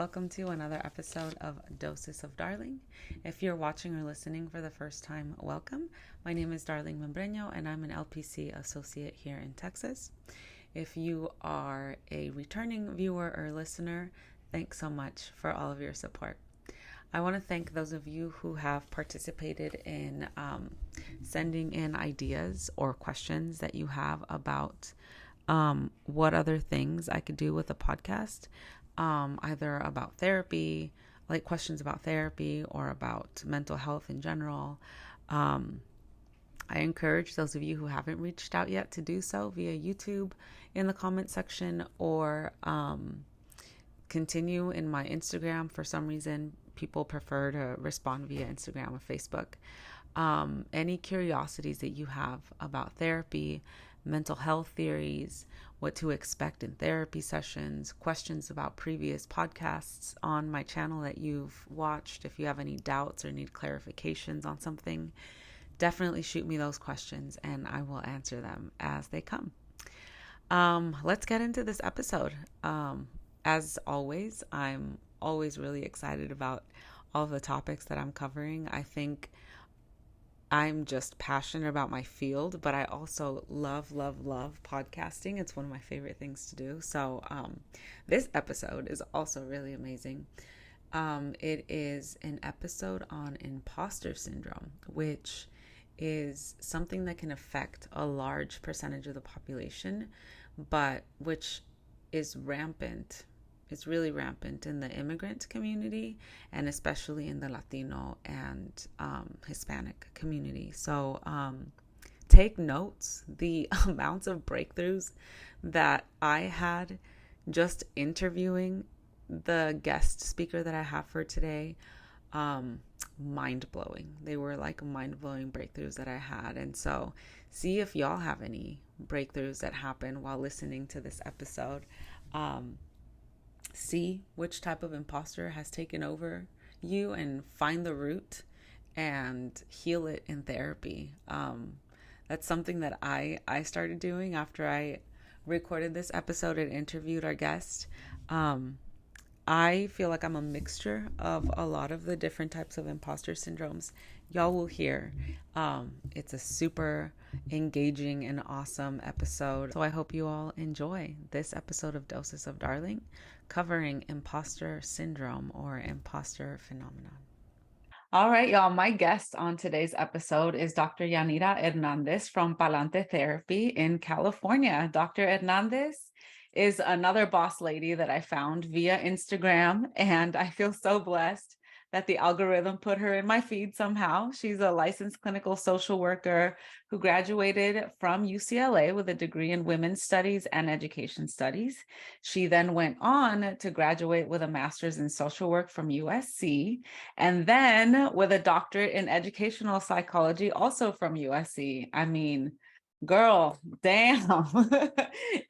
Welcome to another episode of Doses of Darling. If you're watching or listening for the first time, welcome. My name is Darling Membreño, and I'm an LPC associate here in Texas. If you are a returning viewer or listener, thanks so much for all of your support. I want to thank those of you who have participated in sending in ideas or questions that you have about what other things I could do with a podcast, either about therapy, like questions about therapy or about mental health in general. I encourage those of you who haven't reached out yet to do so via YouTube in the comment section or continue in my Instagram. For some reason, people prefer to respond via Instagram or Facebook. Any curiosities that you have about therapy, mental health theories, what to expect in therapy sessions, questions about previous podcasts on my channel that you've watched, if you have any doubts or need clarifications on something, definitely shoot me those questions and I will answer them as they come. Let's get into this episode. As always, I'm always really excited about all of the topics that I'm covering. I think I'm just passionate about my field, but I also love podcasting. It's one of my favorite things to do. So this episode is also really amazing. It is an episode on imposter syndrome, which is something that can affect a large percentage of the population, but which is rampant. It's really rampant in the immigrant community and especially in the Latino and Hispanic community. So take notes. The amounts of breakthroughs that I had just interviewing the guest speaker that I have for today, mind-blowing. They were like mind-blowing breakthroughs that I had. And so see if y'all have any breakthroughs that happen while listening to this episode. See which type of imposter has taken over you and find the root and heal it in therapy. That's something that I started doing after I recorded this episode and interviewed our guest. I feel like I'm a mixture of a lot of the different types of imposter syndromes y'all will hear. It's a super engaging and awesome episode. So I hope you all enjoy this episode of Doses of Darling, covering imposter syndrome or imposter phenomenon. All right, y'all. My guest on today's episode is Dr. Yanira Hernández from Palante Therapy in California. Dr. Hernández is another boss lady that I found via Instagram, and I feel so blessed that the algorithm put her in my feed somehow. She's a licensed clinical social worker who graduated from UCLA with a degree in women's studies and education studies. She then went on to graduate with a master's in social work from USC, and then with a doctorate in educational psychology, also from USC. I mean, girl, damn.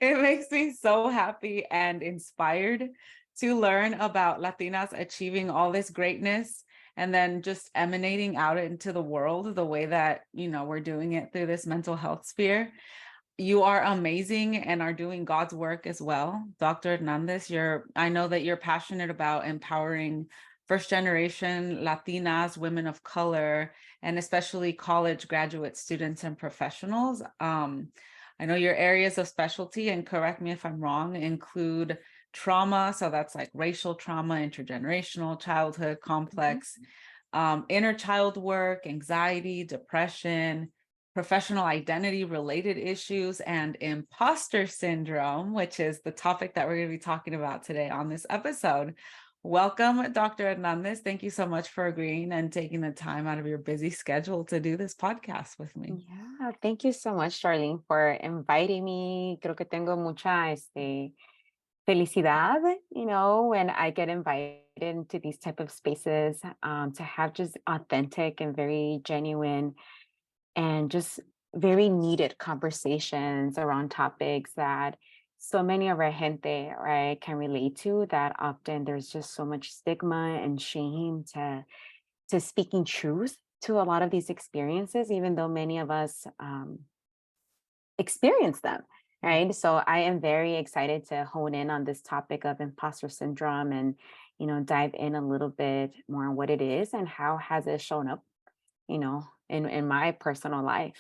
It makes me so happy and inspired to learn about Latinas achieving all this greatness and then just emanating out into the world the way that, we're doing it through this mental health sphere. You are amazing and are doing God's work as well. Dr. Hernandez, I know that you're passionate about empowering first generation Latinas, women of color, and especially college graduate students and professionals. I know your areas of specialty, and correct me if I'm wrong, include trauma. So that's like racial trauma, intergenerational, childhood, complex, inner child work, anxiety, depression, professional identity related issues, and imposter syndrome, which is the topic that we're going to be talking about today on this episode. Welcome, Dr. Hernandez. Thank you so much for agreeing and taking the time out of your busy schedule to do this podcast with me. Yeah, thank you so much, Darlene, for inviting me. Creo que tengo mucha felicidad, when I get invited into these type of spaces, to have just authentic and very genuine and just very needed conversations around topics that so many of our gente, right, can relate to, that often there's just so much stigma and shame to speaking truth to a lot of these experiences, even though many of us experience them, right? So I am very excited to hone in on this topic of imposter syndrome and, dive in a little bit more on what it is and how has it shown up, in my personal life.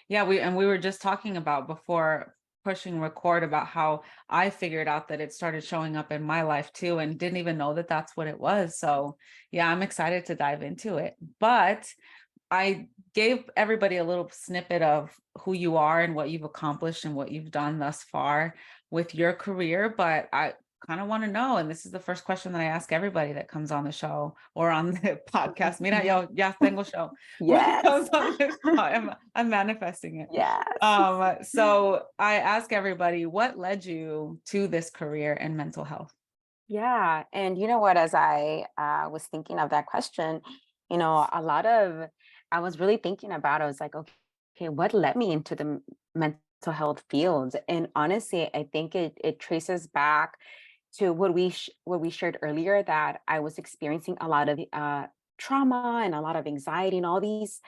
Yeah, we were just talking about before pushing record about how I figured out that it started showing up in my life too, and didn't even know that that's what it was. So yeah, I'm excited to dive into it. But I gave everybody a little snippet of who you are and what you've accomplished and what you've done thus far with your career, but I kind of want to know, and this is the first question that I ask everybody that comes on the show or on the podcast. Mira, yo ya tengo show. When it Yes. comes on this, I'm manifesting it. Yes. So I ask everybody, what led you to this career in mental health? Yeah. And you know what, as I was thinking of that question, I was really thinking about it. I was like, okay, what led me into the mental health field? And honestly, I think it traces back to what we shared earlier, that I was experiencing a lot of trauma and a lot of anxiety and all these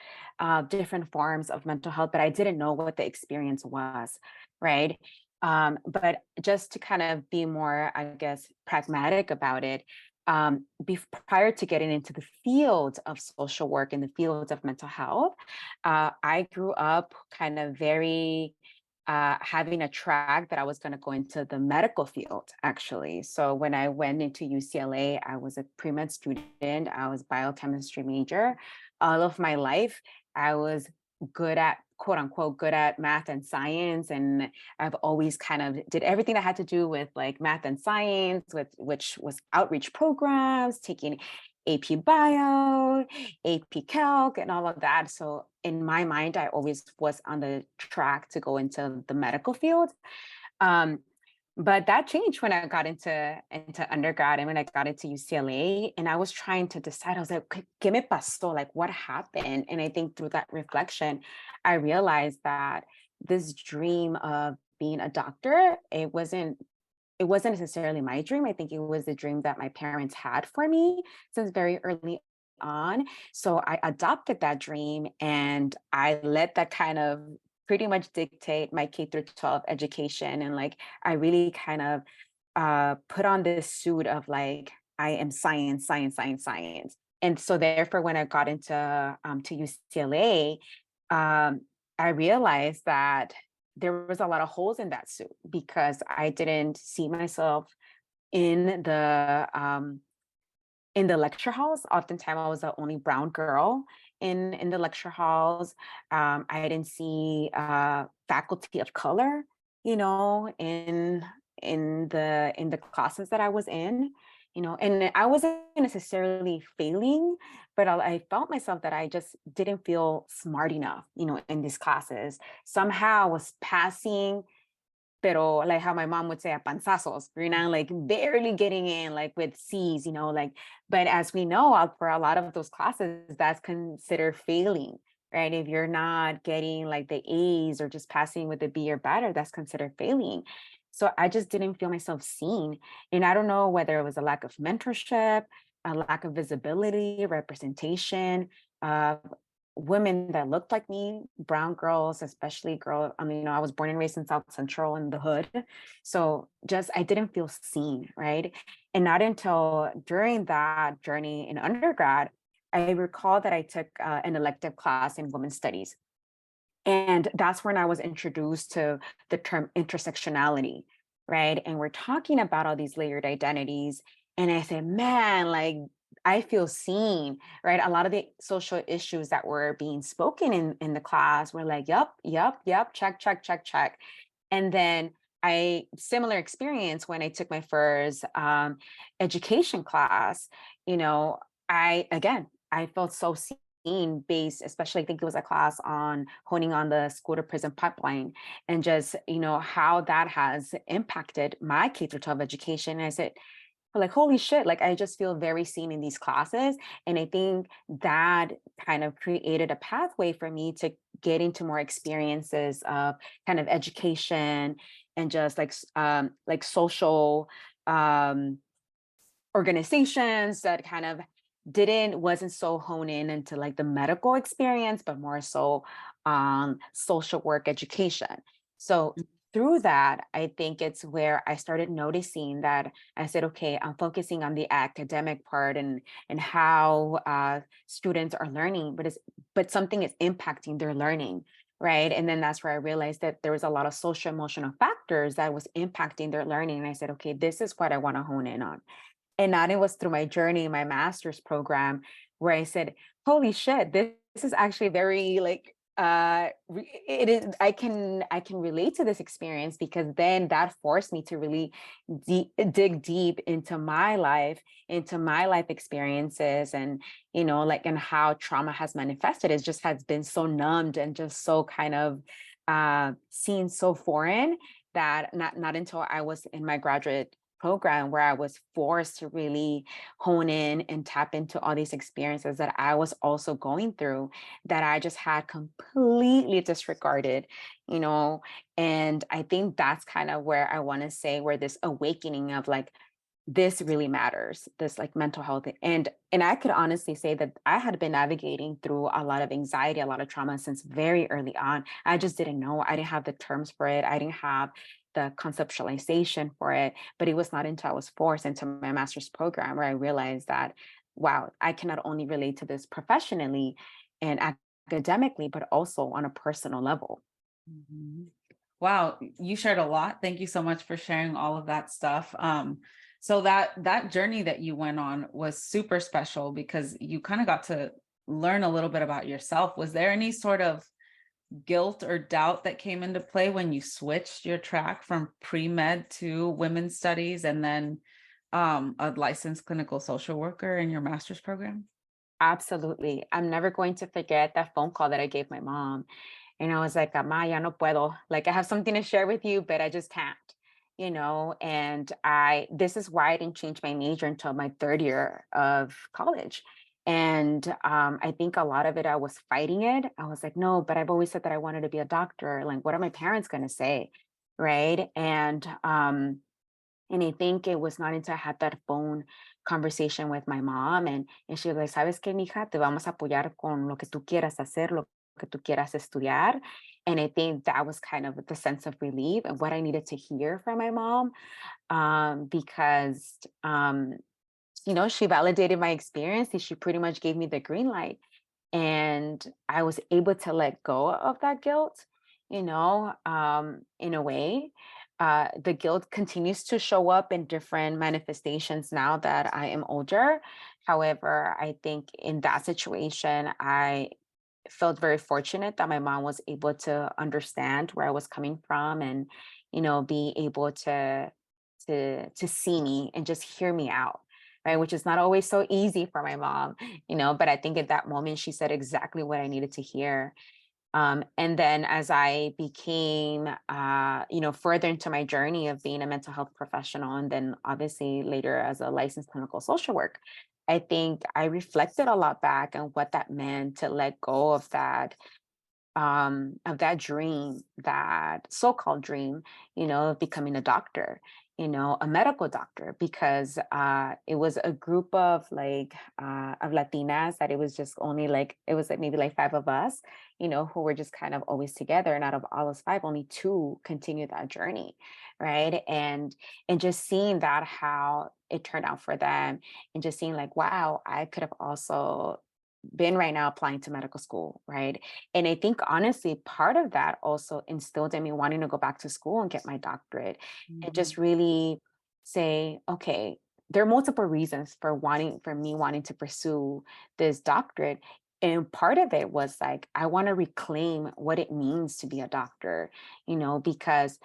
different forms of mental health, but I didn't know what the experience was, right? But just to kind of be more, I guess, pragmatic about it, prior to getting into the field of social work and the field of mental health, I grew up kind of very having a track that I was going to go into the medical field, actually. So when I went into UCLA, I was a pre-med student. I was biochemistry major. All of my life, I was good at, quote unquote, good at math and science. And I've always kind of did everything that had to do with like math and science, which was outreach programs, taking AP Bio, AP Calc, and all of that. So in my mind, I always was on the track to go into the medical field. Um, but that changed when I got into undergrad and when I got into UCLA, and I was trying to decide. I was like, "¿Qué me pasó? Like, what happened?" And I think through that reflection, I realized that this dream of being a doctor, it wasn't necessarily my dream. I think it was the dream that my parents had for me since very early on. So I adopted that dream and I let that kind of pretty much dictate my K through 12 education. And like, I really kind of put on this suit of like, I am science, science, science, science. And so therefore, when I got into to UCLA, um, I realized that there was a lot of holes in that suit because I didn't see myself in the lecture halls. Oftentimes, I was the only brown girl in the lecture halls. I didn't see faculty of color, in the classes that I was in. And I wasn't necessarily failing, but I felt myself that I just didn't feel smart enough, in these classes. Somehow I was passing, pero like how my mom would say, a panzazos, like barely getting in, like with C's, like, but as we know, for a lot of those classes, that's considered failing, right? If you're not getting like the A's or just passing with a B or better, that's considered failing. So I just didn't feel myself seen. And I don't know whether it was a lack of mentorship, a lack of visibility, representation, uh, women that looked like me, brown girls, especially I was born and raised in South Central in the hood. So just, I didn't feel seen, right? And not until during that journey in undergrad, I recall that I took an elective class in women's studies. And that's when I was introduced to the term intersectionality, right? And we're talking about all these layered identities. And I said, man, like, I feel seen, right? A lot of the social issues that were being spoken in the class were like, yep, yep, yep, check, check, check, check. And then similar experience when I took my first education class, you know, I felt so seen based, especially I think it was a class on honing on the school to prison pipeline and just, how that has impacted my K through 12 education. And I said, like, holy shit, like I just feel very seen in these classes. And I think that kind of created a pathway for me to get into more experiences of kind of education and just like social um organizations that kind of wasn't so honed in into like the medical experience, but more so social work education. So through that, I think it's where I started noticing that I said, okay, I'm focusing on the academic part and how students are learning, but something is impacting their learning, right? And then that's where I realized that there was a lot of social emotional factors that was impacting their learning. And I said, okay, this is what I want to hone in on. And that it was through my journey, my master's program, where I said, holy shit, this is actually very like it is I can relate to this experience, because then that forced me to really dig deep into my life experiences, and like, and how trauma has manifested. It just has been so numbed and just so kind of seen so foreign, that not until I was in my graduate program where I was forced to really hone in and tap into all these experiences that I was also going through, that I just had completely disregarded, you know. And I think that's kind of where I want to say, where this awakening of like, this really matters, this like mental health. And I could honestly say that I had been navigating through a lot of anxiety, a lot of trauma since very early on. I just didn't know. I didn't have the terms for it. I didn't have the conceptualization for it. But it was not until I was forced into my master's program where I realized that, wow, I can not only relate to this professionally and academically, but also on a personal level. Mhm. Wow, you shared a lot. Thank you so much for sharing all of that stuff. So that journey that you went on was super special because you kind of got to learn a little bit about yourself. Was there any sort of guilt or doubt that came into play when you switched your track from pre-med to women's studies and then a licensed clinical social worker in your master's program? Absolutely. I'm never going to forget that phone call that I gave my mom. And I was like, "Ma, ya no puedo. Like, I have something to share with you, but I just can't, And this is why I didn't change my major until my third year of college. And I think a lot of it, I was fighting it. I was like, no, but I've always said that I wanted to be a doctor. Like, what are my parents going to say? Right. And I think it was not until I had that phone conversation with my mom, and she was like, ¿sabes qué, mija? Te vamos a apoyar con lo que tú quieras hacer, lo que tú quieras estudiar. And I think that was kind of the sense of relief and what I needed to hear from my mom, because, she validated my experience, and she pretty much gave me the green light. And I was able to let go of that guilt, in a way. The guilt continues to show up in different manifestations now that I am older. However, I think in that situation, I felt very fortunate that my mom was able to understand where I was coming from, and, be able to see me and just hear me out. Right, which is not always so easy for my mom, but I think at that moment she said exactly what I needed to hear. And then as I became, further into my journey of being a mental health professional, and then obviously later as a licensed clinical social work, I think I reflected a lot back on what that meant to let go of that dream, that so-called dream, of becoming a doctor, a medical doctor, because it was a group of of Latinas, that it was just only like, it was like maybe like five of us, who were just kind of always together. And out of all those five, only two continued that journey. Right. And just seeing that, how it turned out for them, and just seeing like, wow, I could have also been right now applying to medical school, right? And I think honestly, part of that also instilled in me wanting to go back to school and get my doctorate, and Mhm. just really say, okay, there are multiple reasons for me wanting to pursue this doctorate. And part of it was like, I want to reclaim what it means to be a doctor, because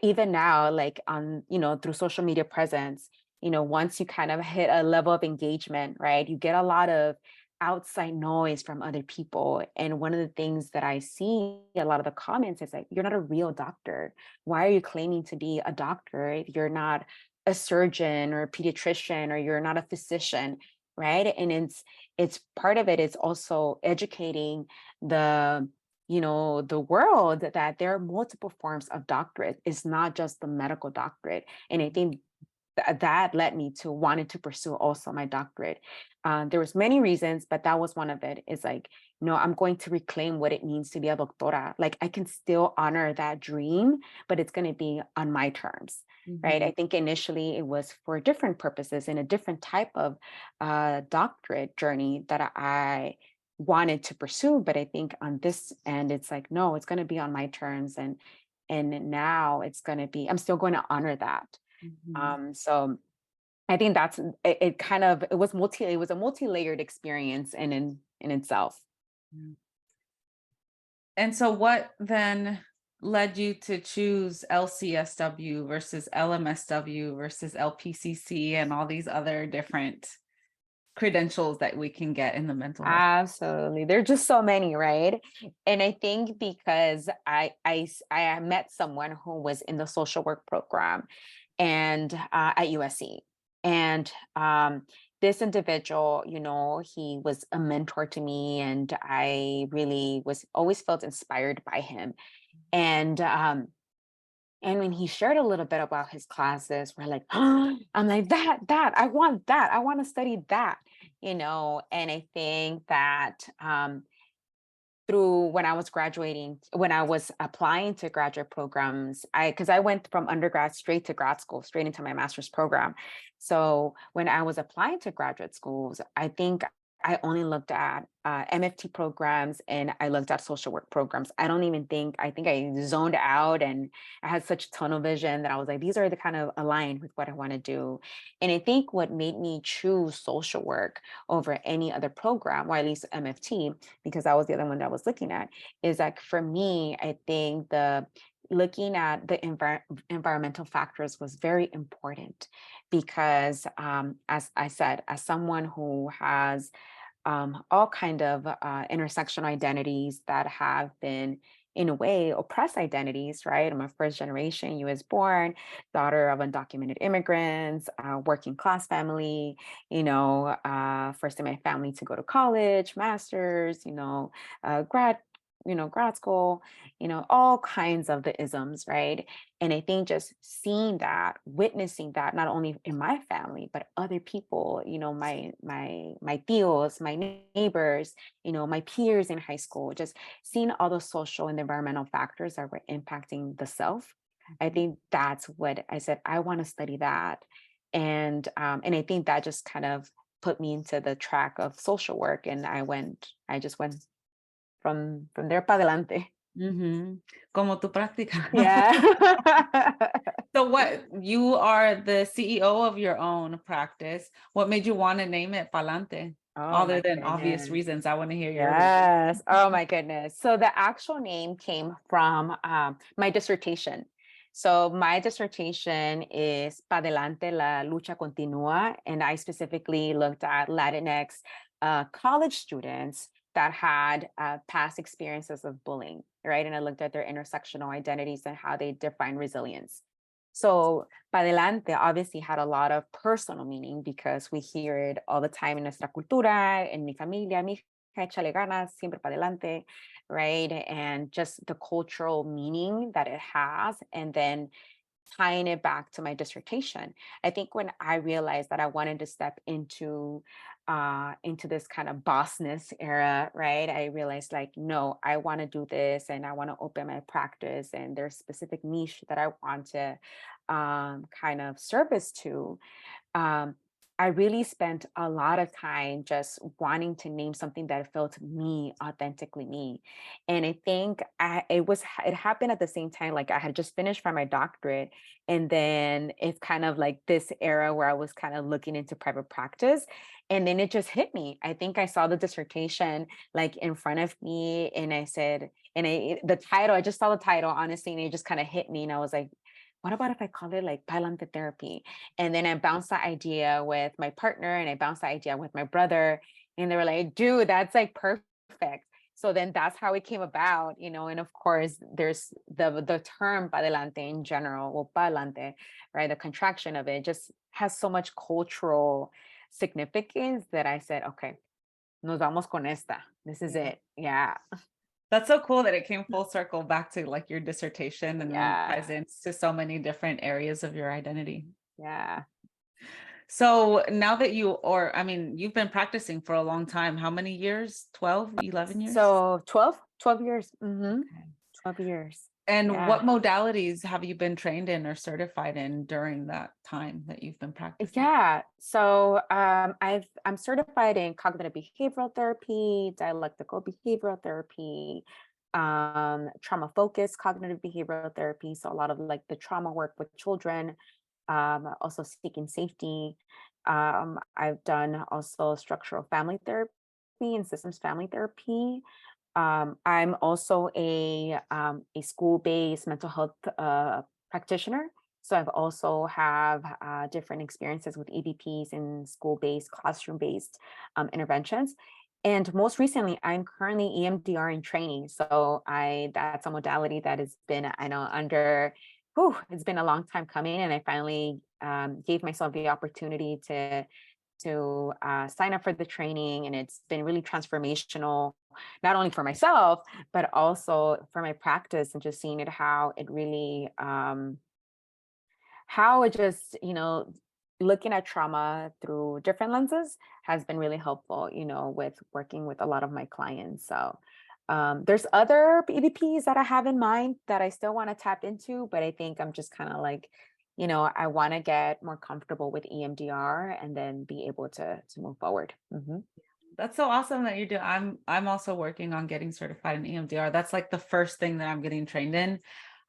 even now, like on, through social media presence, once you kind of hit a level of engagement, right, you get a lot of outside noise from other people. And one of the things that I see a lot of the comments is like, you're not a real doctor. Why are you claiming to be a doctor if you're not a surgeon or a pediatrician, or you're not a physician? Right. And it's part of it is also educating the the world that there are multiple forms of doctorate. It's not just the medical doctorate. And I think that led me to wanting to pursue also my doctorate. There was many reasons, but that was one of it. Is like, I'm going to reclaim what it means to be a doctora. Like I can still honor that dream, but it's going to be on my terms, right? I think initially it was for different purposes and a different type of doctorate journey that I wanted to pursue. But I think on this end, it's like, no, it's going to be on my terms. And now it's going to be, I'm still going to honor that. So I think that's it kind of it was a multi-layered experience in itself. And so what then led you to choose LCSW versus LMSW versus LPCC and all these other different credentials that we can get in the mental health? Absolutely. There're just so many, right? And I think because I met someone who was in the social work program and at USC. And this individual, he was a mentor to me, and I really was always felt inspired by him. And when he shared a little bit about his classes, we're like, oh, I'm like, I want that. I want to study that, and I think that through when I was applying to graduate programs, because I went from undergrad straight to grad school, straight into my master's program. So when I was applying to graduate schools, I think I only looked at MFT programs and I looked at social work programs. I think I zoned out, and I had such tunnel vision that I was like, these are the kind of aligned with what I want to do. And I think what made me choose social work over any other program, or at least MFT, because that was the other one that I was looking at, is like for me, I think looking at the environmental factors was very important because, as I said, as someone who has all kind of intersectional identities that have been, in a way, oppressed identities, right? I'm a first generation US born, daughter of undocumented immigrants, working class family, first in my family to go to college, master's, grad school, all kinds of the isms, right? And I think just seeing that, witnessing that, not only in my family, but other people, my tios, my neighbors, my peers in high school, just seeing all the social and environmental factors that were impacting the self. I think that's what I said, I want to study that. And I think that just kind of put me into the track of social work. And I just went from there para adelante. Como tu práctica. Yeah. So you are the CEO of your own practice. What made you want to name it Palante? Oh Other my than obvious goodness. reasons, I want to hear your reason. Yes. Oh my goodness. So the actual name came from my dissertation. So my dissertation is Pa Adelante, la lucha continúa. And I specifically looked at Latinx college students that had past experiences of bullying, right? And I looked at their intersectional identities and how they define resilience. So Pa Adelante obviously had a lot of personal meaning because we hear it all the time in nuestra cultura, en mi familia, mi échale ganas, siempre para adelante, right? And just the cultural meaning that it has, and then tying it back to my dissertation. I think when I realized that I wanted to step into this kind of bossness era, right? I realized like, no, I want to do this and I want to open my practice, and there's specific niche that I want to kind of service to. um, I really spent a lot of time just wanting to name something that felt me, authentically me. And I think it happened at the same time. Like I had just finished from my doctorate. And then it's kind of like this era where I was kind of looking into private practice. And then it just hit me. I think I saw the dissertation like in front of me, and I said, the title, I just saw the title, honestly, and it just kind of hit me. And I was like, what about if I call it like Palante therapy? And then I bounced that idea with my partner, and I bounced that idea with my brother. And they were like, dude, that's like perfect. So then that's how it came about, and of course there's the term pa adelante in general, or pa adelante, right? The contraction of it just has so much cultural significance that I said, okay, nos vamos con esta. This is it. Yeah. That's so cool that it came full circle back to like your dissertation and then Yeah. ties into so many different areas of your identity. Yeah. So now that I mean, you've been practicing for a long time. How many years? 12, 11 years? So 12 years. 12 years. And what Yeah. modalities have you been trained in or certified in during that time that you've been practicing? Yeah. So I'm certified in cognitive behavioral therapy, dialectical behavioral therapy, trauma focused cognitive behavioral therapy. So a lot of like the trauma work with children, also seeking safety. I've done also structural family therapy and systems family therapy. I'm also a school-based mental health practitioner. So I've also have different experiences with EBPs and school-based, classroom-based interventions. And most recently, I'm currently EMDR in training. So that's a modality that has been, I know, it's been a long time coming, and I finally gave myself the opportunity to sign up for the training, and it's been really transformational, not only for myself but also for my practice, and just seeing it how it really how it just looking at trauma through different lenses has been really helpful, with working with a lot of my clients. So there's other EVPs that I have in mind that I still want to tap into, but I think I'm just kind of like, I want to get more comfortable with EMDR and then be able to move forward. That's so awesome that you do. I'm also working on getting certified in EMDR. That's like the first thing that I'm getting trained in.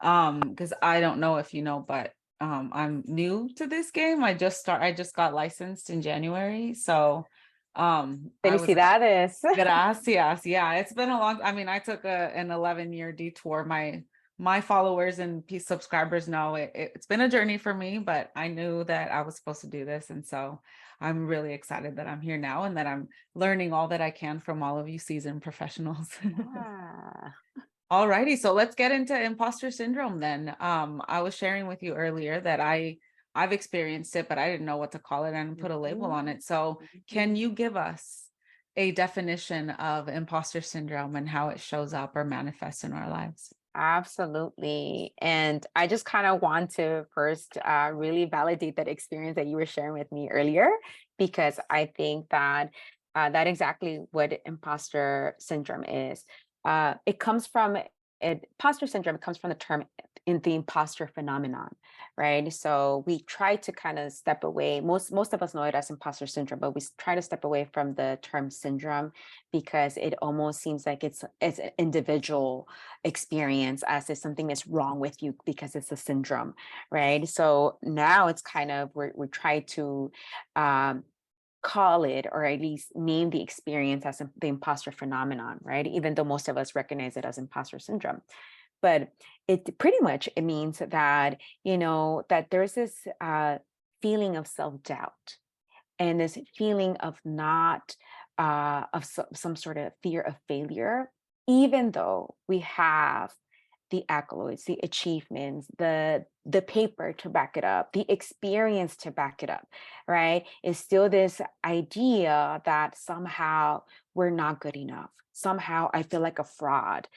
Because I don't know if you know, but I'm new to this game. I just got licensed in January. So I was Felicidades. gracias. Yeah, it's been a long, I mean, I took an 11-year detour. My followers and subscribers know it's been a journey for me, but I knew that I was supposed to do this. And so I'm really excited that I'm here now and that I'm learning all that I can from all of you seasoned professionals. Yeah. All righty, so let's get into imposter syndrome then. I was sharing with you earlier that I've experienced it, but I didn't know what to call it and put a label on Mhm. it. So can you give us a definition of imposter syndrome and how it shows up or manifests in our lives? Absolutely. And I just kind of want to first really validate that experience that you were sharing with me earlier, because I think that that exactly what imposter syndrome is. It comes from Imposter syndrome comes from the term in the imposter phenomenon, right? So we try to kind of step away. Most of us know it as imposter syndrome, but we try to step away from the term syndrome because it almost seems like it's an individual experience as if something that's wrong with you because it's a syndrome, right? So now it's kind of we're trying to um, call it, or at least name the experience as the imposter phenomenon, right? Even though most of us recognize it as imposter syndrome. But it pretty much it means that that there's this feeling of self-doubt and this feeling of not some sort of fear of failure, even though we have the accolades, the achievements, the paper to back it up, the experience to back it up, right? It's still this idea that somehow we're not good enough. Somehow I feel like a fraud.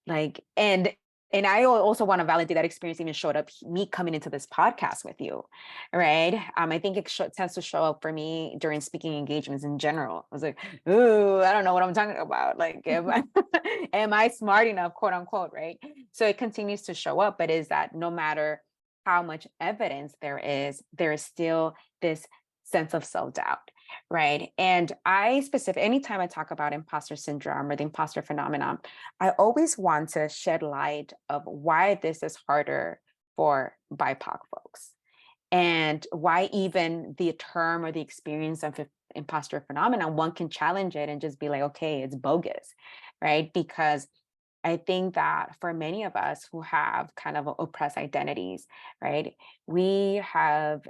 Like, and I also want to validate that experience even showed up me coming into this podcast with you, right? I think it tends to show up for me during speaking engagements in general. I was like, ooh, I don't know what I'm talking about. Like, am I smart enough, quote unquote, right? So it continues to show up, but is that no matter how much evidence there is still this sense of self-doubt, right? And anytime I talk about imposter syndrome or the imposter phenomenon, I always want to shed light of why this is harder for BIPOC folks, and why even the term or the experience of imposter phenomenon, one can challenge it and just be like, okay, it's bogus, right? Because I think that for many of us who have kind of oppressed identities, right, we have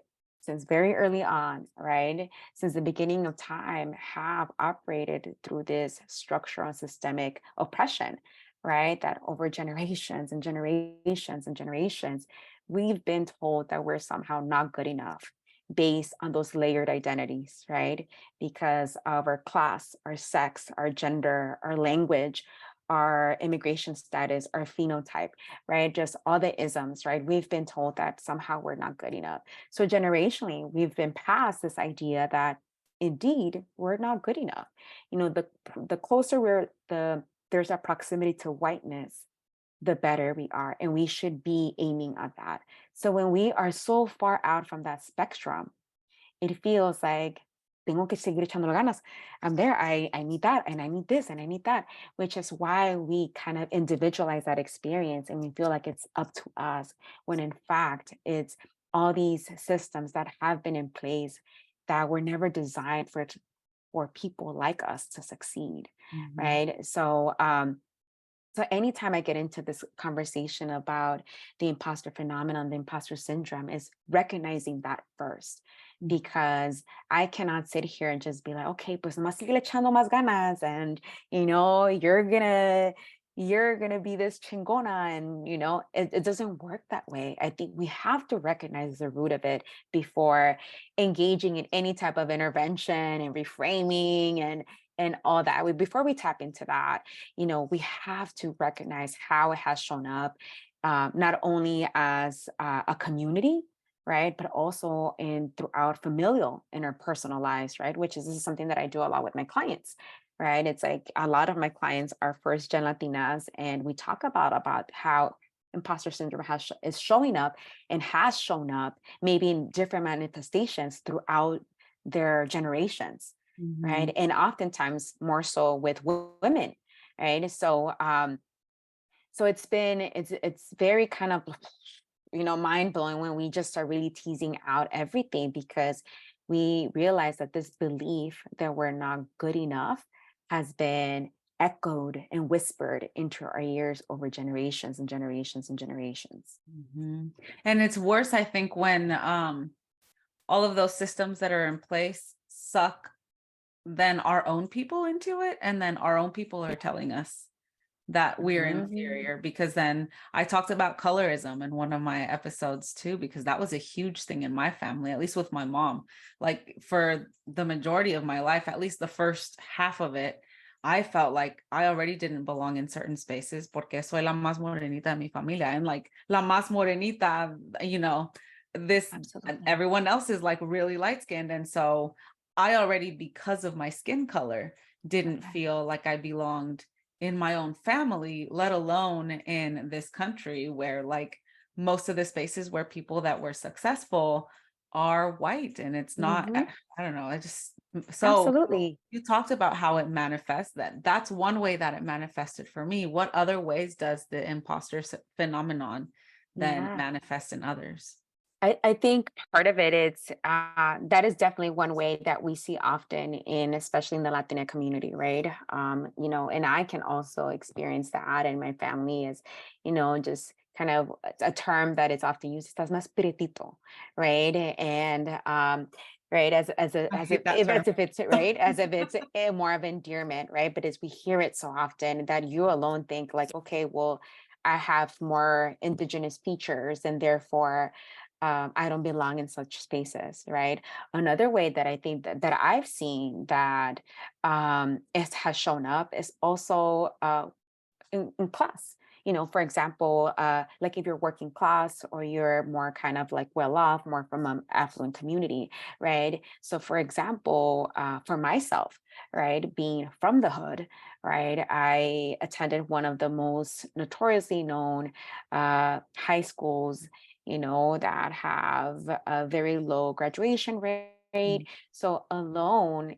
since very early on, right, since the beginning of time, have operated through this structural and systemic oppression, right, that over generations and generations and generations, we've been told that we're somehow not good enough based on those layered identities, right, because of our class, our sex, our gender, our language, our immigration status, our phenotype, right? Just all the isms, right? We've been told that somehow we're not good enough. So generationally, we've been past this idea that indeed we're not good enough. The closer there's a proximity to whiteness, the better we are. And we should be aiming at that. So when we are so far out from that spectrum, it feels like tengo que seguir echando ganas. I'm there. I need that, and I need this, and I need that, which is why we kind of individualize that experience and we feel like it's up to us, when in fact, it's all these systems that have been in place that were never designed for people like us to succeed, Mhm. right? So anytime I get into this conversation about the imposter phenomenon, the imposter syndrome, is recognizing that first, because I cannot sit here and just be like, okay, pues nomás sigue echando más ganas, and you're gonna be this chingona, and it doesn't work that way. I think we have to recognize the root of it before engaging in any type of intervention and reframing and all that. Before we tap into that, we have to recognize how it has shown up, not only as a community, right, but also in throughout familial and our personal lives, right? This is something that I do a lot with my clients, right? It's like a lot of my clients are first gen Latinas, and we talk about how imposter syndrome is showing up and has shown up maybe in different manifestations throughout their generations, right? Mhm. And oftentimes more so with women, right? So it's very kind of mind blowing when we just start really teasing out everything, because we realize that this belief that we're not good enough has been echoed and whispered into our ears over generations and generations and generations. Mhm. And it's worse, I think, when all of those systems that are in place suck then our own people into it, and then our own people are telling us that we're Mhm. inferior. Because then I talked about colorism in one of my episodes too, because that was a huge thing in my family, at least with my mom. Like for the majority of my life, at least the first half of it, I felt like I already didn't belong in certain spaces porque soy la más morenita de mi familia. And like la más morenita, this and Absolutely. everyone else is like really light skinned. And so I already, because of my skin color, didn't Okay. feel like I belonged in my own family, let alone in this country where like most of the spaces where people that were successful are white. And it's not, Mhm. I don't know, I just, so Absolutely. you talked about how it manifests. That's one way that it manifested for me. What other ways does the phenomenon then Yeah. manifest in others? I think part of it is that is definitely one way that we see often especially in the Latina community, right? And I can also experience that in my family, is, just kind of a term that is often used, estás más prietito, right? And right, I hate that term. as if it's right, as if it's a more of endearment, right? But as we hear it so often, that you alone think like, okay, well, I have more indigenous features, and therefore I don't belong in such spaces, right? Another way that I think that I've seen that it has shown up is also in class. For example, like if you're working class, or you're more kind of like well off, more from an affluent community, right? So, for example, for myself, right, being from the hood, right, I attended one of the most notoriously known high schools, that have a very low graduation rate. So alone,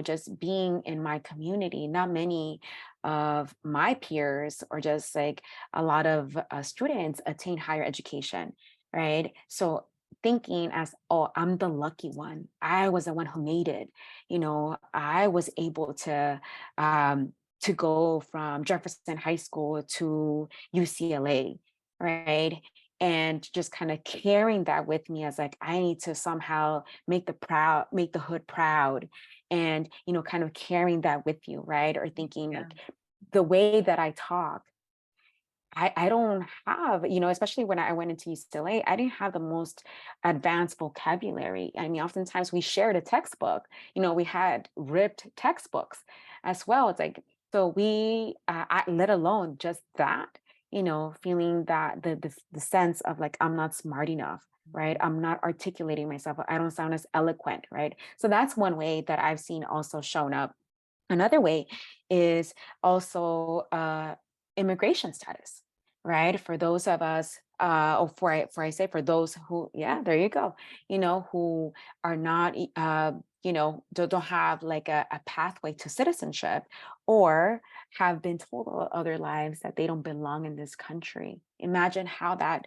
just being in my community, not many of my peers, or just like a lot of students, attain higher education, right? So thinking as, oh, I'm the lucky one, I was the one who made it, I was able to go from Jefferson High School to UCLA, right? And just kind of carrying that with me as like, I need to somehow make the hood proud, and kind of carrying that with you, right? Or thinking Yeah. like, the way that I talk, I don't have, especially when I went into UCLA, I didn't have the most advanced vocabulary. I mean, oftentimes we shared a textbook, we had ripped textbooks as well. It's like, So let alone just that, feeling that the sense of like, I'm not smart enough, right? I'm not articulating myself. I don't sound as eloquent, right? So that's one way that I've seen also shown up. Another way is also immigration status, right? For those of us, or for I say for those who, yeah, there you go, who are not, don't have like a pathway to citizenship, or have been told all other lives that they don't belong in this country. Imagine how that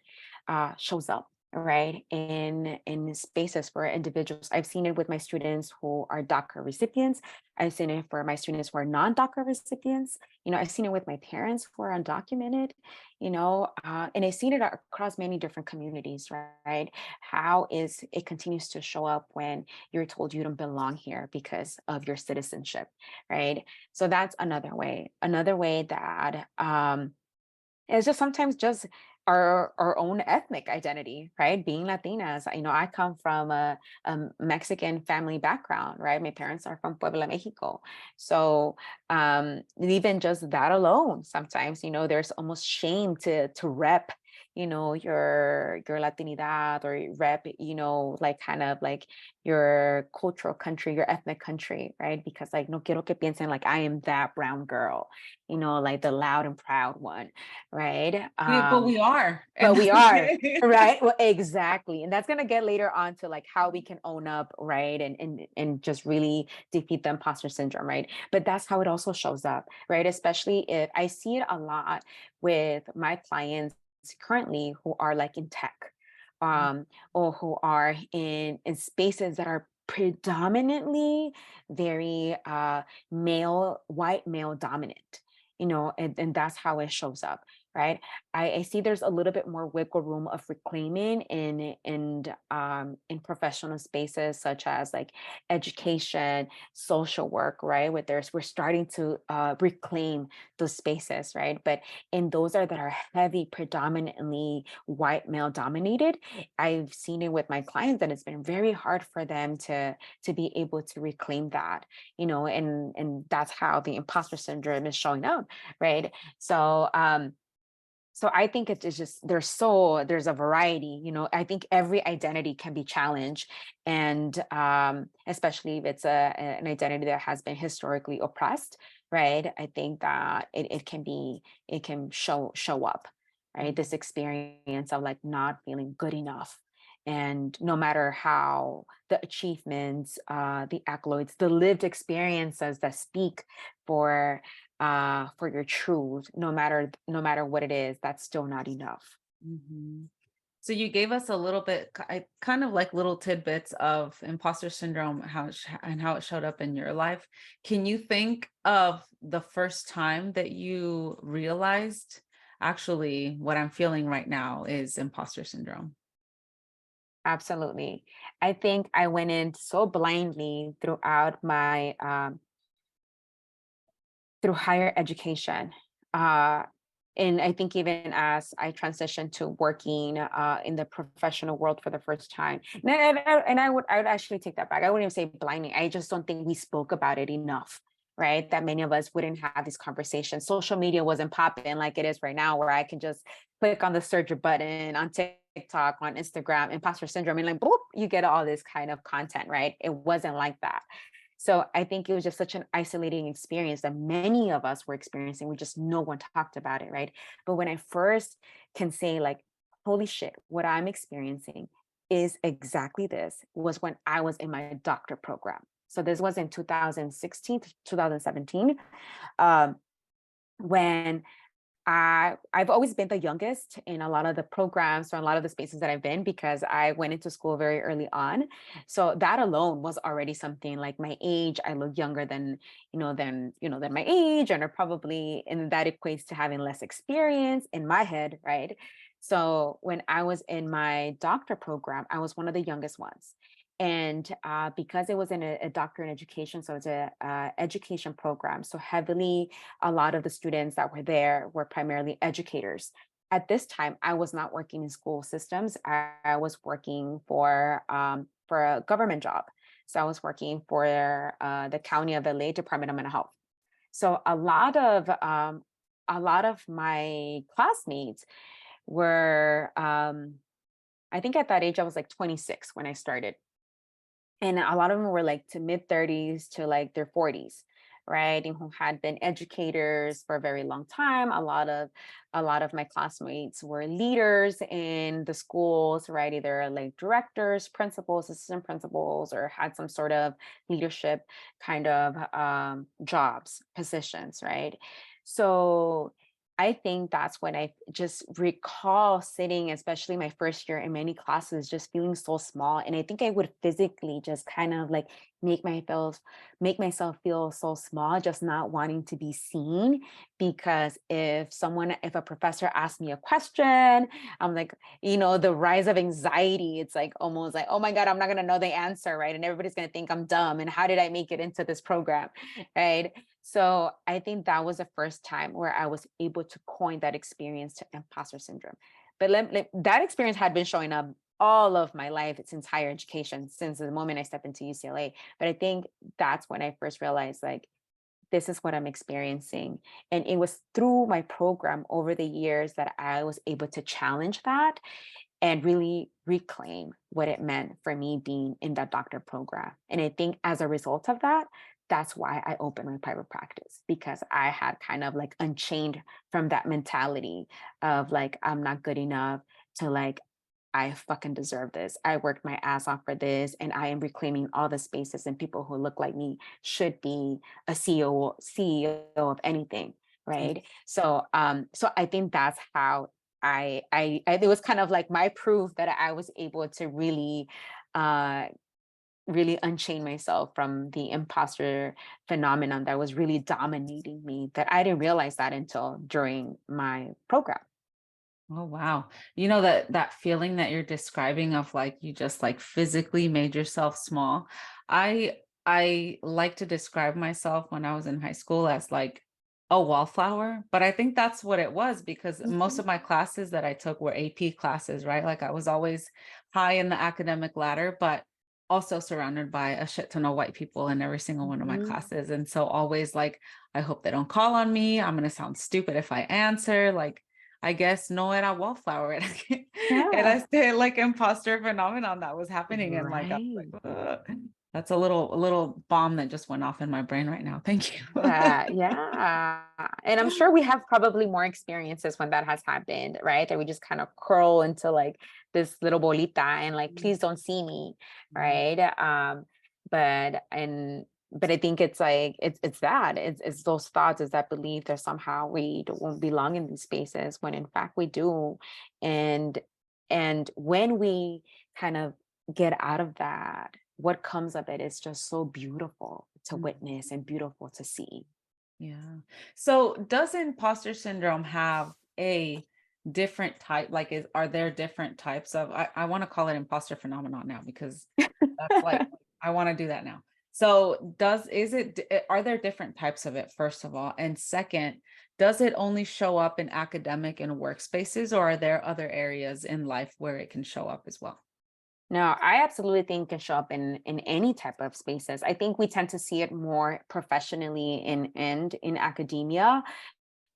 shows up, right, in spaces for individuals. I've seen it with my students who are DACA recipients. I've seen it for my students who are non-DACA recipients. I've seen it with my parents who are undocumented, and I've seen it across many different communities, right? How is it continues to show up when you're told you don't belong here because of your citizenship, right? So that's another way. Another way that it's just sometimes just our own ethnic identity, right? Being Latinas, I come from a Mexican family background, right? My parents are from Puebla, Mexico. So even just that alone, sometimes, there's almost shame to rep, your Latinidad, or rep, like kind of like your cultural country, your ethnic country, right? Because like, no quiero que piensen like I am that brown girl, like the loud and proud one, right? But we are, But and we that's are, okay. right? Well, exactly. And that's gonna get later on to like how we can own up, right? And just really defeat the imposter syndrome, right? But that's how it also shows up, right? Especially if I see it a lot with my clients currently who are like in tech, or who are in spaces that are predominantly very white male dominant, and that's how it shows up, right? I see there's a little bit more wiggle room of reclaiming in professional spaces such as like education, social work, right? We're starting to reclaim those spaces, right? But in those that are heavy, predominantly white male dominated, I've seen it with my clients that it's been very hard for them to be able to reclaim that, and that's how the imposter syndrome is showing up, right? So I think it is just there's a variety, I think every identity can be challenged, and especially if it's an identity that has been historically oppressed, right? I think that it can show up, right? This experience of like not feeling good enough. And no matter how the achievements, the accolades, the lived experiences that speak for your truth, no matter what it is, that's still not enough. Mhm. So you gave us a little bit, kind of like little tidbits of imposter syndrome, and how it showed up in your life. Can you think of the first time that you realized, actually, what I'm feeling right now is imposter syndrome? Absolutely. I think I went in so blindly throughout my through higher education. Uh, and I think even as I transitioned to working in the professional world for the first time, and I would actually take that back. I wouldn't even say blinding. I just don't think we spoke about it enough, right? That many of us wouldn't have these conversations. Social media wasn't popping like it is right now, where I can just click on the search button on TikTok, on Instagram, imposter syndrome, and like, boop, you get all this kind of content, right? It wasn't like that. So I think it was just such an isolating experience that many of us were experiencing. We just no one talked about it, right? But when I first can say like, holy shit, what I'm experiencing is exactly this, was when I was in my doctor program. So this was in 2016 to 2017, um, when I've always been the youngest in a lot of the programs or a lot of the spaces that I've been, because I went into school very early on. So that alone was already something. Like my age, I look younger than my age, and are probably, and that equates to having less experience in my head, right? So when I was in my doctor program, I was one of the youngest ones. And because it was in a doctor in education, so it's a education program, so heavily a lot of the students that were there were primarily educators. At this time, I was not working in school systems. I was working for a government job. So I was working for the County of LA Department of Mental Health. So a lot of my classmates were, I think at that age I was like 26 when I started, and a lot of them were like to mid 30s to like their 40s, right, and who had been educators for a very long time. A lot of my classmates were leaders in the schools, right, either like directors, principals, assistant principals, or had some sort of leadership kind of jobs, positions, right. So I think that's when I just recall sitting, especially my first year in many classes, just feeling so small. And I think I would physically just kind of like make myself make myself feel so small, just not wanting to be seen. Because if a professor asked me a question, I'm like, the rise of anxiety, it's like almost like, oh my God, I'm not gonna know the answer, right? And everybody's gonna think I'm dumb. And how did I make it into this program? Right. So I think that was the first time where I was able to coin that experience to imposter syndrome. But that experience had been showing up all of my life since higher education, since the moment I stepped into UCLA. But I think that's when I first realized, like, this is what I'm experiencing. And it was through my program over the years that I was able to challenge that and really reclaim what it meant for me being in that doctor program. And I think as a result of that, that's why I opened my private practice, because I had kind of like unchained from that mentality of like, I'm not good enough, to like, I fucking deserve this. I worked my ass off for this, and I am reclaiming all the spaces, and people who look like me should be a CEO of anything, Mm. right? So I think that's how it was kind of like my proof that I was able to uh really unchain myself from the imposter phenomenon that was really dominating me, that I didn't realize that until during my program. Oh wow. You know that feeling that you're describing of like you just like physically made yourself small. I like to describe myself when I was in high school as like a wallflower, but I think that's what it was because most Mhm. of my classes that I took were AP classes, right? Like I was always high in the academic ladder, but also surrounded by a shit ton of white people in every single one of my Mhm. classes. And so always like, I hope they don't call on me. I'm going to sound stupid if I answer. Like, I guess no era wallflower. Era Yeah. este like imposter phenomenon that was happening. And like I was Right. like, "Ugh." That's a little bomb that just went off in my brain right now. Thank you. Yeah. And I'm sure we have probably more experiences when that has happened, right? That we just kind of curl into like this little bolita and like, please don't see me, right? But I think it's like it's those thoughts, it's that belief that somehow we don't belong in these spaces when in fact we do. And when we kind of get out of that, what comes of it is just so beautiful to Mm. witness and beautiful to see. Yeah. So does imposter syndrome have a different type? Like are there different types of I want to call it imposter phenomenon now because that's like I want to do that now. So are there different types of it, first of all? And second, does it only show up in academic and workspaces, or are there other areas in life where it can show up as well? No, I absolutely think can show up in any type of spaces. I think we tend to see it more professionally in academia,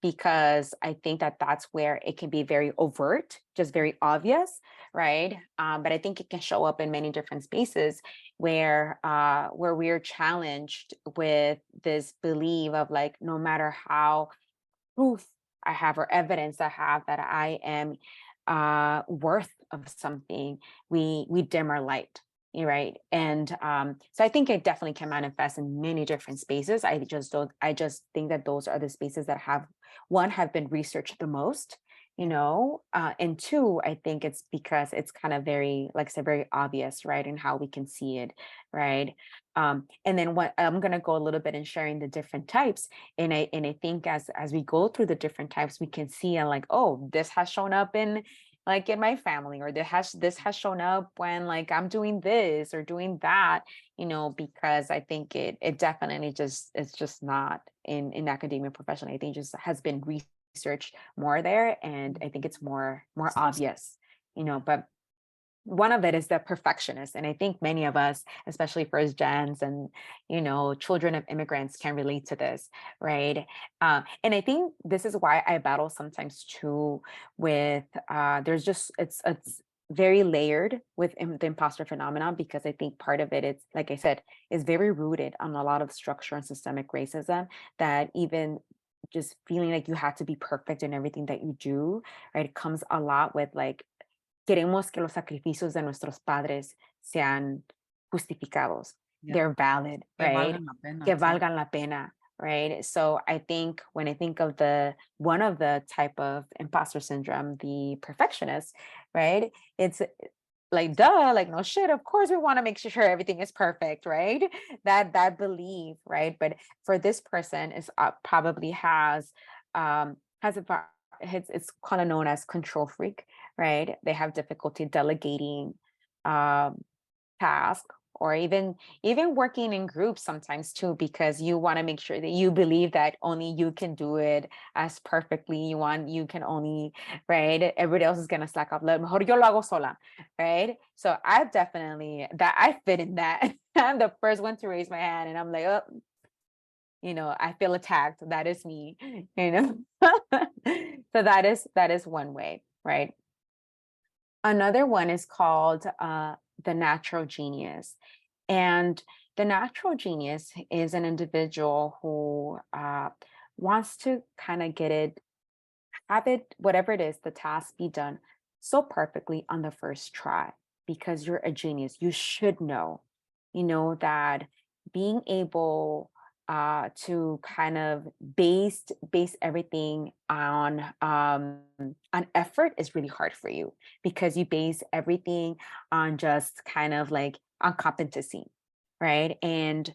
because I think that that's where it can be very overt, just very obvious, right? But I think it can show up in many different spaces where we're challenged with this belief of like, no matter how proof I have or evidence I have that I am worth of something, we dim our light, right? And so I think it definitely can manifest in many different spaces. I just think that those are the spaces that have been researched the most, Yeah. and two, I think it's because it's kind of very, like I said, very obvious, right, and how we can see it, right. And then what I'm going to go a little bit in sharing the different types, and I think as we go through the different types, we can see and like, oh, this has shown up in like in my family, or this has shown up when like I'm doing this or doing that, because I think it definitely just, it's just not in academia profession. I think just has been researched more there, and I think it's more obvious, Yeah. but one of it is the perfectionist. And I think many of us, especially first gens and, children of immigrants can relate to this, right? And I think this is why I battle sometimes too with, there's just, it's very layered with the imposter phenomenon, because I think part of it is, like I said, is very rooted on a lot of structure and systemic racism, that even just feeling like you have to be perfect in everything that you do, right? It comes a lot with like, queremos que los sacrificios de nuestros padres sean justificados. Yeah. They're valid, Que right? valgan la pena Que too. valgan la pena, right? So I think when I think of one of the type of imposter syndrome, the perfectionist, right? It's like, duh, like, no shit, of course we want to make sure everything is perfect, right? That belief, right? But for this person is probably has it's kind of known as control freak, right? They have difficulty delegating um task, or even working in groups sometimes too, because you want to make sure that you believe that only you can do it as perfectly. You can only, right? Everybody else is gonna slack off. Mejor yo lo hago sola, right? So I fit in that. I'm the first one to raise my hand, and I'm like, oh, I feel attacked. That is me, you know. So that is one way, right? Another one is called the natural genius. And the natural genius is an individual who wants to kind of have it, whatever it is, the task be done so perfectly on the first try, because you're a genius. You should know, that being able to kind of base everything on effort is really hard for you, because you base everything on just kind of like on competency, right? And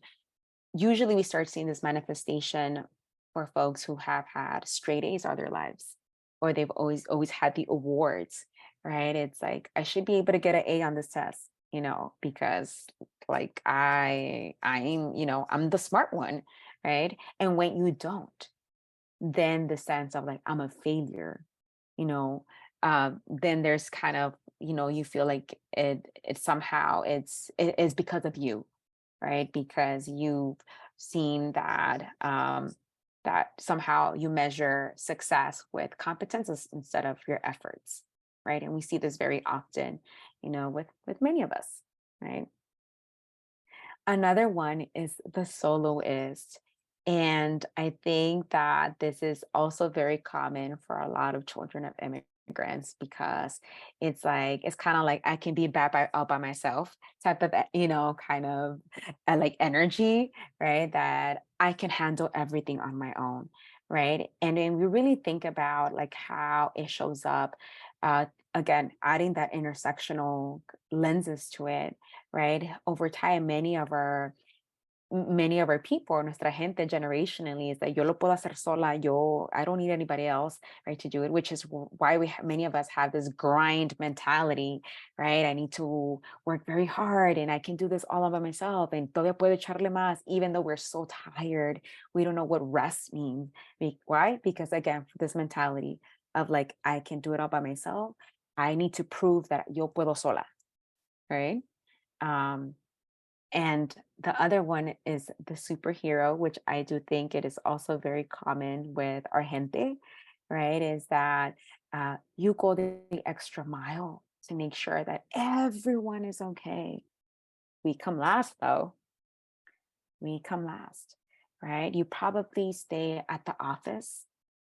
usually we start seeing this manifestation for folks who have had straight A's all their lives, or they've always had the awards, right? It's like, I should be able to get an A on this test, because like I'm the smart one, right? And when you don't, then the sense of like, I'm a failure, you know then there's kind of, you feel like it somehow it's because of you, right? Because you've seen that somehow you measure success with competences instead of your efforts, right? And we see this very often, with many of us, right? Another one is the soloist. And I think that this is also very common for a lot of children of immigrants, because it's kind of like, I can be bad all by myself type of, kind of like energy, right? That I can handle everything on my own, right? And then we really think about like how it shows up, uh, again, adding that intersectional lenses to it, right? Over time, many of our people, nuestra gente generationally, is that yo lo puedo hacer sola, I don't need anybody else, right, to do it, which is why many of us have this grind mentality, right? I need to work very hard, and I can do this all by myself, and todavía puedo echarle más, even though we're so tired. We don't know what rest means. Why? Because again, this mentality of like, I can do it all by myself. I need to prove that yo puedo sola, right? Um, and the other one is the superhero, which I do think it is also very common with our gente, right? Is that you go the extra mile to make sure that everyone is okay. We come last, though. We come last, right? You probably stay at the office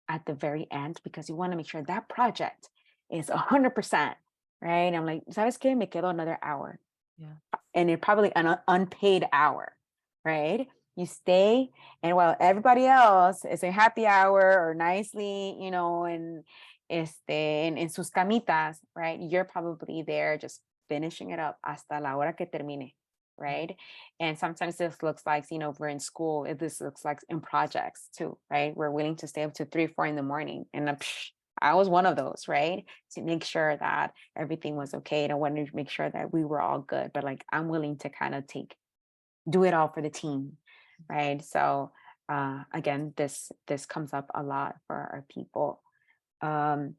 at the very end, because you want to make sure that project is 100%, right? I'm like, ¿sabes qué? Me quedo another hour, Yeah. and it probably an unpaid hour, right? You stay, and while everybody else is a happy hour or nicely, en sus camitas, right? You're probably there just finishing it up hasta la hora que termine, right? And sometimes this looks like, we're in school, this looks like in projects too, right? We're willing to stay up to 3, 4 in the morning, and I was one of those, right? To make sure that everything was okay. And I wanted to make sure that we were all good. But like, I'm willing to kind of do it all for the team, right? So again, this comes up a lot for our people. And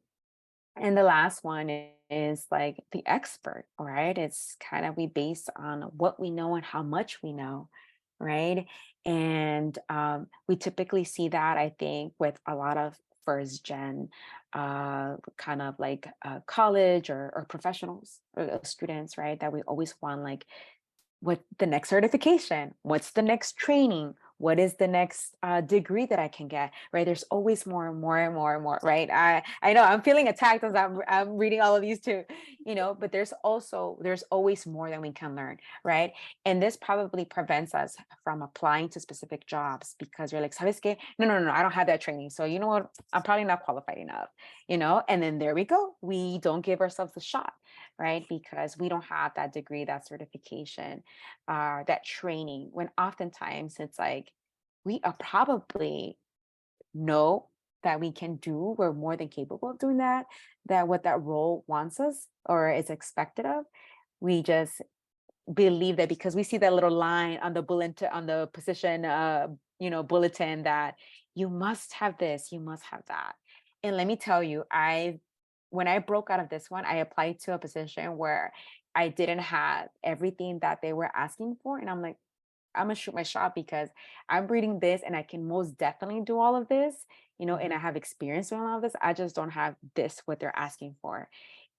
the last one is like the expert, right? It's kind of we base on what we know and how much we know, right? And we typically see that, I think, with a lot of first gen kind of like college or professionals or students, right? That we always want like what the next certification, what's the next training, what is the next degree that I can get, right? There's always more and more and more and more, right? I know I'm feeling attacked as I'm reading all of these too, but there's always more than we can learn, right? And this probably prevents us from applying to specific jobs because you're like, ¿sabes qué? No, I don't have that training. So you know what? I'm probably not qualified enough, and then there we go. We don't give ourselves a shot, right? Because we don't have that degree, that certification, that training, when oftentimes it's like we are probably know that we can do, we're more than capable of doing that, that what that role wants us or is expected of. We just believe that because we see that little line on the bulletin, on the position bulletin, that you must have this, you must have that. And let me tell you, when I broke out of this one, I applied to a position where I didn't have everything that they were asking for. And I'm like, I'm gonna shoot my shot because I'm reading this and I can most definitely do all of this, and I have experience doing all of this. I just don't have this, what they're asking for.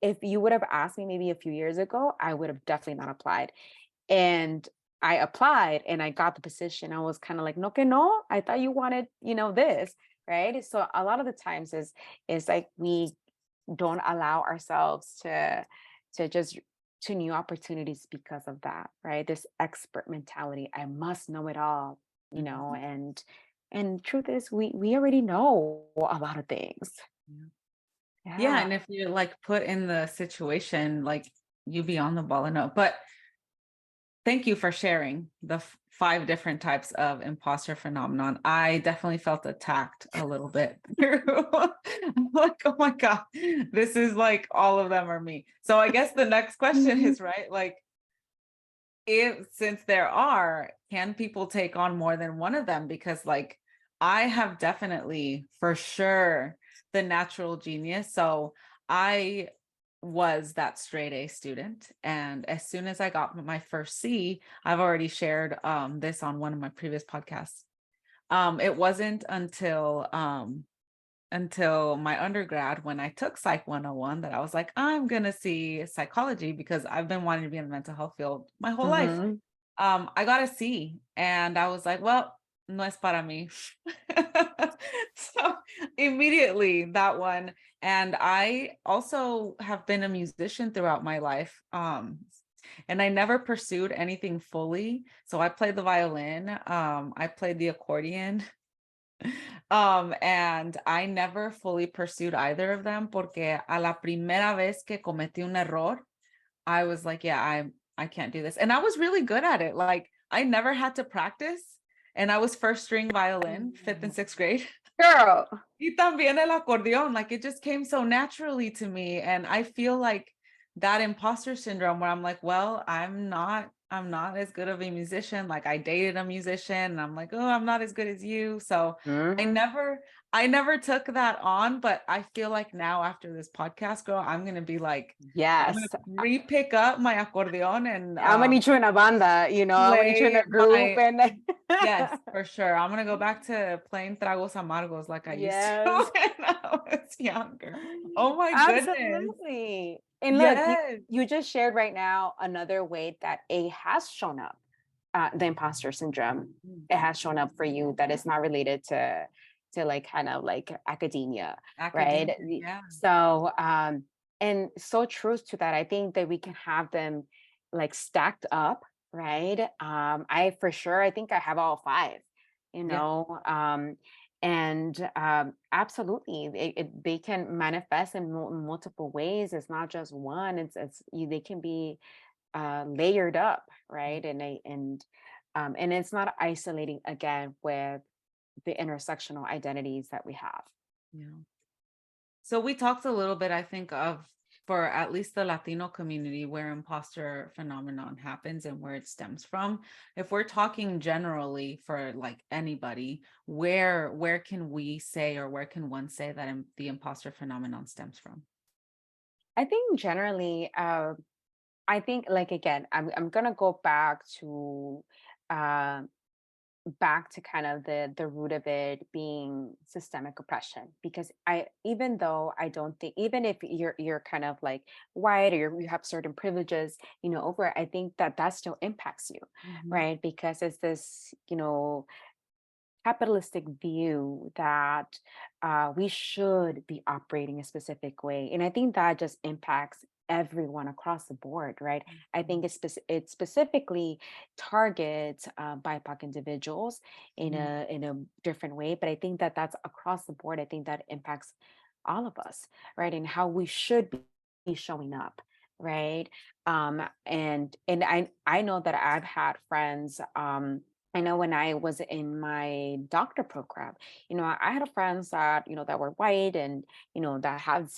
If you would have asked me maybe a few years ago, I would have definitely not applied. And I applied and I got the position. I was kind of like, no, que no, I thought you wanted, this, right? So a lot of the times is like we don't allow ourselves to just to new opportunities because of that, right? This expert mentality. I must know it all, Mhm. and truth is we already know a lot of things. Yeah. Yeah, Yeah. and if you're like put in the situation, like you be on the ball and know. But thank you for sharing the 5 different types of imposter phenomenon. I definitely felt attacked a little bit through. I'm like, oh my God, this is like all of them are me. So I guess the next question Mhm. is, right? Like, if since there are, can people take on more than one of them? Because like I have definitely for sure the natural genius. So I was that straight A student. And as soon as I got my first C, I've already shared this on one of my previous podcasts. It wasn't until my undergrad when I took Psych 101 that I was like, I'm gonna see psychology because I've been wanting to be in the mental health field my whole life. Mhm. I got a C and I was like, well, no es para mí. So immediately that one. And I also have been a musician throughout my life. And I never pursued anything fully. So I played the violin, I played the accordion, and I never fully pursued either of them porque a la primera vez que cometí un error, I was like, yeah, I can't do this. And I was really good at it. Like I never had to practice. And I was first string violin, 5th and 6th grade. Girl. Y también el acordeón, like it just came so naturally to me. And I feel like that imposter syndrome where I'm like, well, I'm not as good of a musician. Like I dated a musician and I'm like, oh, I'm not as good as you. So I Mhm. never, I never took that on, but I feel like now after this podcast, girl, I'm gonna be like, I'm gonna Yes. re-pick up my accordion and I'm gonna need you in a banda, I'm gonna need you in play a group my and yes, for sure. I'm gonna go back to playing tragos amargos like I used to yes. when I was younger. Oh my goodness. Absolutely. And look, you Yes. you just shared right now another way that A has shown up, the imposter syndrome. Mm. It has shown up for you that is not related to like kind of like academia, right? Academia, yeah. So and so true to that. I think that we can have them like stacked up, right? I for sure I think I have all five, you Yeah. know. And absolutely, they can manifest in multiple ways. It's not just one. They can be layered up, right? And it's not isolating again with the intersectional identities that we have. Yeah. So we talked a little bit, I think, of for at least the Latino community where imposter phenomenon happens and where it stems from. If we're talking generally for like anybody, where can we say or where can one say that the imposter phenomenon stems from? I think generally, I think like again, I'm gonna go uh, back to kind of the root of it being systemic oppression, because I even though I don't think, even if you're kind of like white, or you have certain privileges, over it, I think that that still impacts you, Mhm. right? Because it's this, capitalistic view that we should be operating a specific way. And I think that just impacts everyone across the board, right? I think Mhm. it specifically targets BIPOC individuals Mhm. in a different way, but I think that that's across the board. I think that impacts all of us, right? And how we should be showing up, right? And I know that I've had friends. I know when I was in my doctor program, I had friends that, that were white and, that had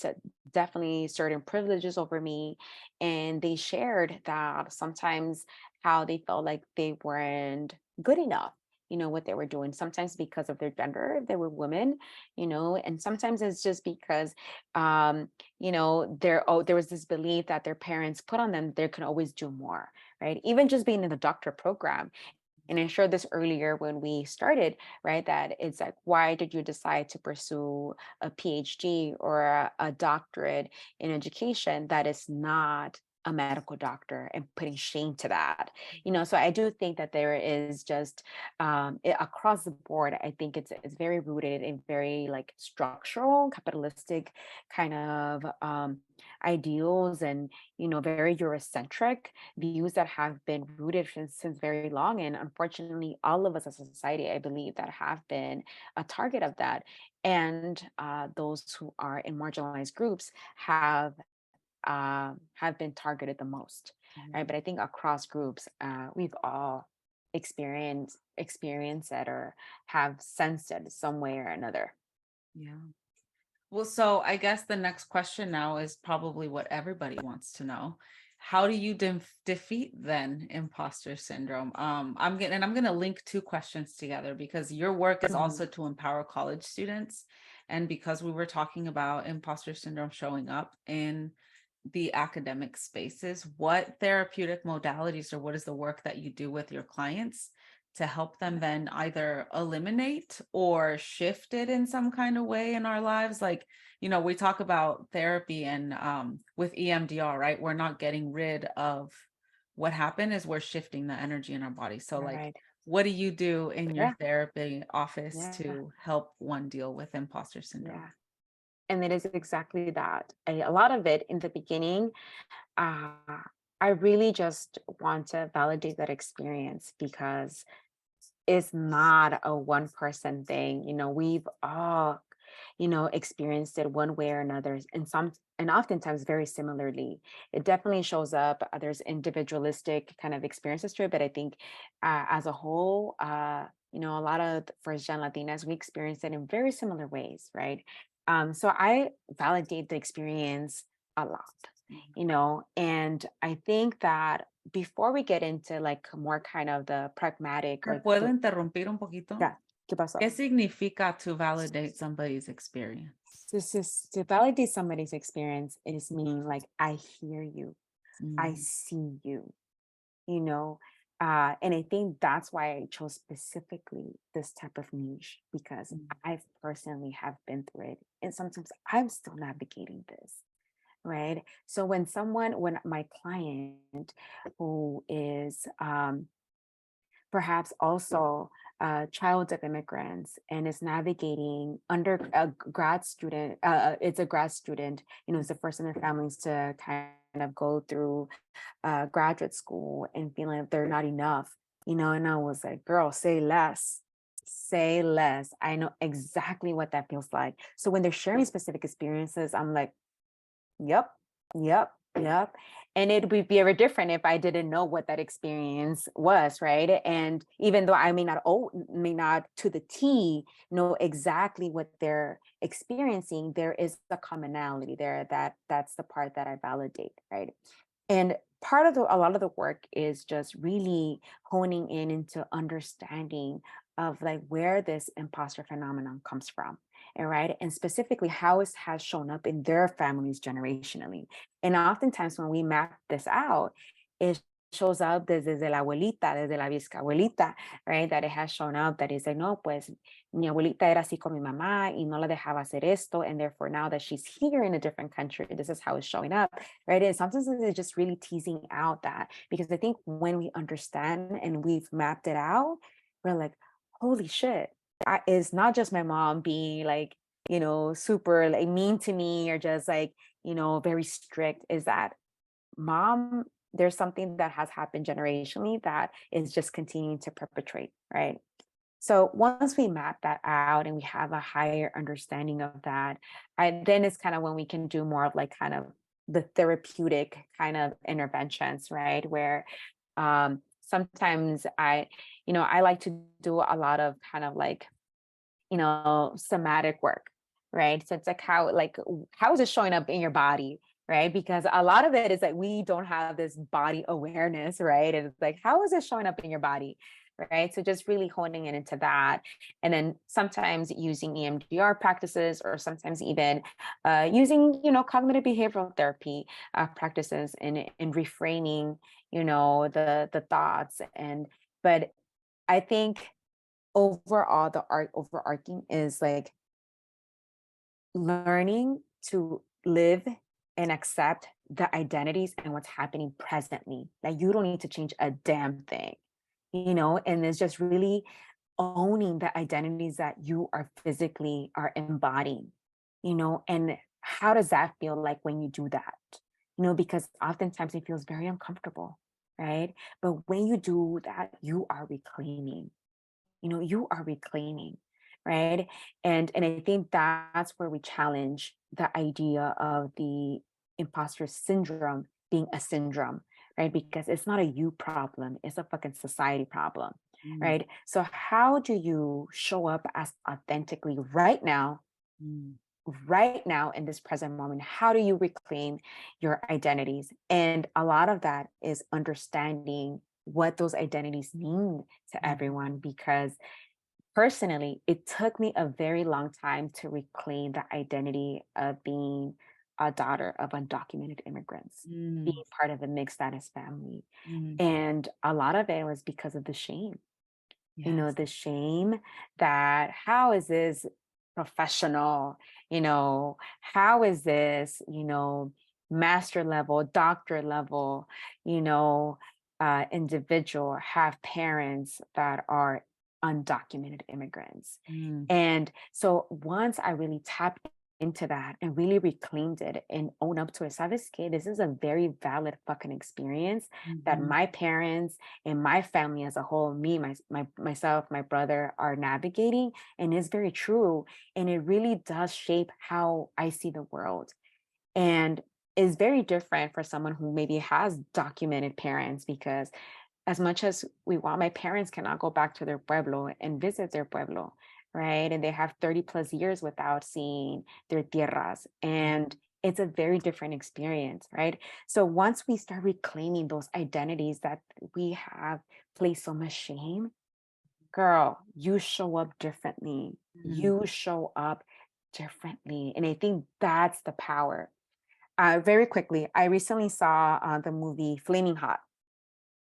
definitely certain privileges over me. And they shared that sometimes how they felt like they weren't good enough, what they were doing, sometimes because of their gender, if they were women, and sometimes it's just because, there was this belief that their parents put on them, they could always do more, right? Even just being in the doctor program, and I shared this earlier when we started, right? That it's like, why did you decide to pursue a PhD or a doctorate in education that is not a medical doctor, and putting shame to that? So I do think that there is just across the board. I think it's very rooted in very like structural, capitalistic kind of ideals, and very Eurocentric views that have been rooted since very long. And unfortunately, all of us as a society, I believe, that have been a target of that. And those who are in marginalized groups have been targeted the most, right? Yeah. But I think across groups, we've all experienced it, or have sensed it some way or another. Yeah. Well, so I guess the next question now is probably what everybody wants to know. How do you defeat then imposter syndrome? I'm gonna link two questions together because your work is Mhm. also to empower college students, and because we were talking about imposter syndrome showing up in the academic spaces, what therapeutic modalities or what is the work that you do with your clients to help them then either eliminate or shift it in some kind of way in our lives? Like, we talk about therapy and with EMDR, right? We're not getting rid of what happened, is we're shifting the energy in our body. So All like, right. what do you do in your Yeah. therapy office Yeah. to help one deal with imposter syndrome? Yeah. And it is exactly that. A lot of it in the beginning, uh, I really just want to validate that experience, because it's not a one person thing. We've all, experienced it one way or another, and oftentimes very similarly. It definitely shows up. There's individualistic kind of experiences to it, but I think as a whole, a lot of first gen Latinas, we experience it in very similar ways, right? So I validate the experience a lot, and I think that before we get into like more kind of the pragmatic, ¿Me like puedo interrumpir un poquito? yeah, ¿qué pasó? ¿Qué significa to validate somebody's experience? This is to validate somebody's experience. It is meaning like, I hear you, I Mm, see you, you know. And I think that's why I chose specifically this type of niche, because mm, I personally have been through it, and sometimes I'm still navigating this, right? So when my client, who is perhaps also a child of immigrants and is navigating under a grad student, it's a grad student, it's the first in their families to kind of go through graduate school and feeling like they're not enough, and I was like, girl, say less. Say less. I know exactly what that feels like. So when they're sharing specific experiences, I'm like, yep, yep, yep. And it would be very different if I didn't know what that experience was, right? And even though I may not to the T know exactly what they're experiencing, there is a commonality there, that's the part that I validate, right? And part of a lot of the work is just really honing in into understanding of like where this imposter phenomenon comes from. right? And specifically how it has shown up in their families generationally. And oftentimes when we map this out, it shows up desde la abuelita, desde la bisabuelita, right? That it has shown up that is like, no, pues mi abuelita era así con mi mamá y no la dejaba hacer esto. And therefore now that she's here in a different country, this is how it's showing up, right? And sometimes it's just really teasing out that, because I think when we understand and we've mapped it out, we're like, holy shit, it's not just my mom being like, super like mean to me or just like, very strict. Is that mom, there's something that has happened generationally that is just continuing to perpetrate, right? So once we map that out and we have a higher understanding of that, then it's kind of when we can do more of like kind of the therapeutic kind of interventions, right? Where sometimes I like to do a lot of kind of like, somatic work, right? So it's like how is it showing up in your body, right? Because a lot of it is that we don't have this body awareness, right? And it's like, how is it showing up in your body? Right. So just really honing it into that. And then sometimes using EMDR practices, or sometimes even using, cognitive behavioral therapy practices in reframing, the thoughts. But I think overall, the overarching is like learning to live and accept the identities and what's happening presently. That you don't need to change a damn thing, and it's just really owning the identities that you are embodying, and how does that feel like when you do that? Because oftentimes it feels very uncomfortable, right? But when you do that, you are reclaiming, right? And I think that's where we challenge the idea of the imposter syndrome being a syndrome, right? Because it's not a you problem, it's a fucking society problem, Mm, right? So how do you show up as authentically mm, right now in this present moment? How do you reclaim your identities? And a lot of that is understanding what those identities mean to mm, everyone, because personally, it took me a very long time to reclaim the identity of being a daughter of undocumented immigrants, being mm, part of a mixed status family. mm. And a lot of it was because of the shame, Yes. the shame that how is this professional, how is this, master level, doctor level, individual have parents that are undocumented immigrants. Mm, And so once I really tapped into that and really reclaimed it and own up to it, Sabes que this is a very valid fucking experience that mhm, my parents and my family as a whole, me, myself, my brother, are navigating. And it's very true. And it really does shape how I see the world. And is very different for someone who maybe has documented parents, because as much as we want, my parents cannot go back to their pueblo and visit their pueblo, right? And they have 30 plus years without seeing their tierras. And it's a very different experience, right? So once we start reclaiming those identities that we have placed so much shame, girl, you show up differently. mhm. You show up differently. And I think that's the power. Very quickly, I recently saw the movie Flaming Hot.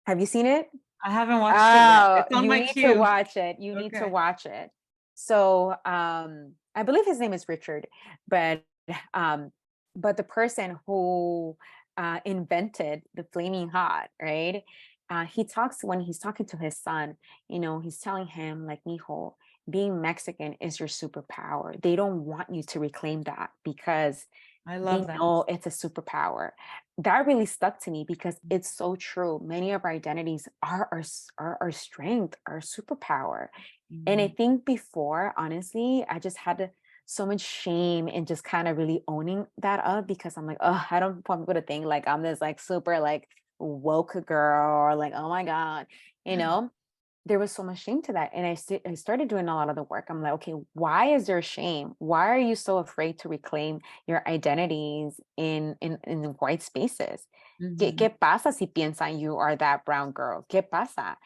Have you seen it? I haven't watched it yet. Oh, It's on you my need to queue. watch it. You need to Okay. watch it. So, I believe his name is Richard, but um, the person who invented the flaming hot, right? He talks when he's talking to his son. He's telling him like, "Mijo, being Mexican is your superpower. They don't want you to reclaim that because I they love that. know it's a superpower." That really stuck to me because it's so true. Many of our identities are our strength, our superpower. And I Mhm. think before, honestly, I just had so much shame in just kind of really owning that up, because I'm like, oh, I don't want people to think like I'm this like super like woke girl, or like, oh my God, you know? There was so much shame to that. And I started doing a lot of the work. I'm like, okay, why is there shame? Why are you so afraid to reclaim your identities in white spaces? Mhm. ¿Qué pasa si piensan you are that brown girl? ¿Qué pasa?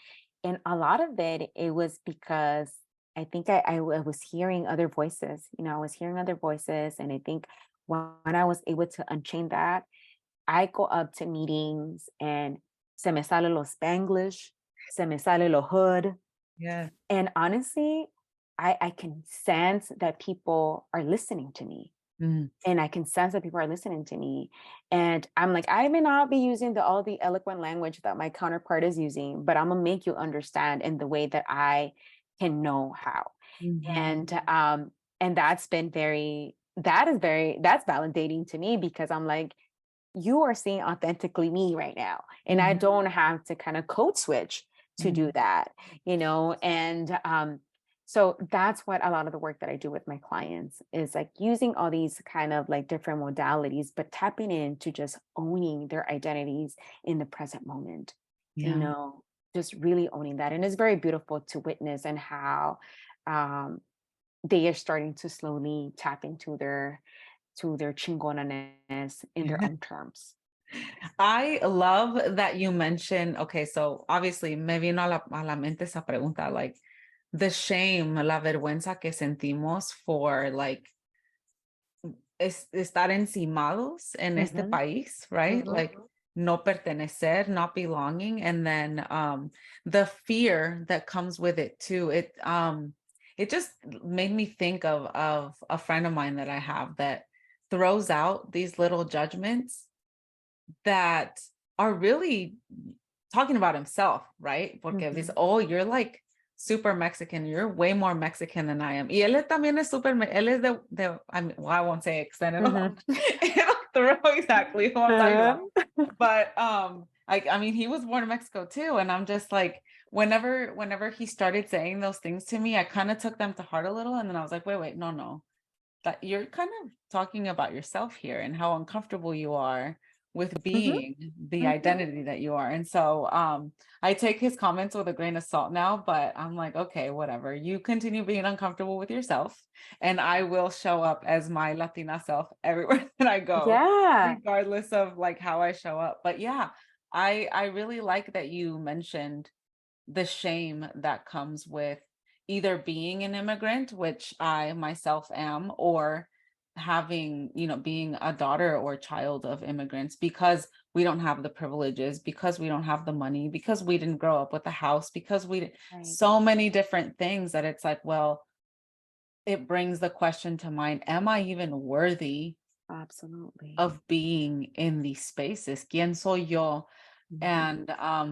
And a lot of it was because I think I was hearing other voices, I was hearing other voices. And I think when I was able to unchain that, I go up to meetings and se me sale lo Spanglish, se me sale lo hood. Yeah. And honestly, I can sense that people are listening to me. Mm. And I can sense that people are listening to me. And I'm like, I may not be using all the eloquent language that my counterpart is using, but I'm gonna make you understand in the way that I can know how. Mhm. And that's been that's validating to me, because I'm like, you are seeing authentically me right now. And I Mhm. don't have to kind of code switch to do Mhm. that, and so that's what a lot of the work that I do with my clients is like using all these kind of like different modalities, but tapping into just owning their identities in the present moment, you Yeah. know, just really owning that. And it's very beautiful to witness and how um, they are starting to slowly tap into their chingonaness in their own terms. I love that you mentioned, okay, so obviously me vino a la mente esa pregunta, like the shame, la vergüenza que sentimos for like estar encimados en este Mhm, país, right? mhm, Like no pertenecer, not belonging, and then the fear that comes with it too. It just made me think of a friend of mine that I have that throws out these little judgments that are really talking about himself, right? Porque dice, mhm, oh, you're like super Mexican. You're way more Mexican than I am. Y él también es super, él es I mean, well, I won't say extended. mhm. It'll throw exactly who I'm talking about. Uh, But I mean, he was born in Mexico too. And I'm just like, whenever he started saying those things to me, I kind of took them to heart a little. And then I was like, wait, no. That you're kind of talking about yourself here and how uncomfortable you are with mhm, being the mhm. identity that you are. And so I take his comments with a grain of salt now, but I'm like, okay, whatever. You continue being uncomfortable with yourself, and I will show up as my Latina self everywhere that I go, Yeah. regardless of like how I show up. But yeah, I really like that you mentioned the shame that comes with either being an immigrant, which I myself am, or having, being a daughter or child of immigrants, because we don't have the privileges, because we don't have the money, because we didn't grow up with a house, because Right. so many different things that it's like, well, it brings the question to mind, am I even worthy Absolutely. of being in these spaces? ¿Quién soy yo? Mhm, And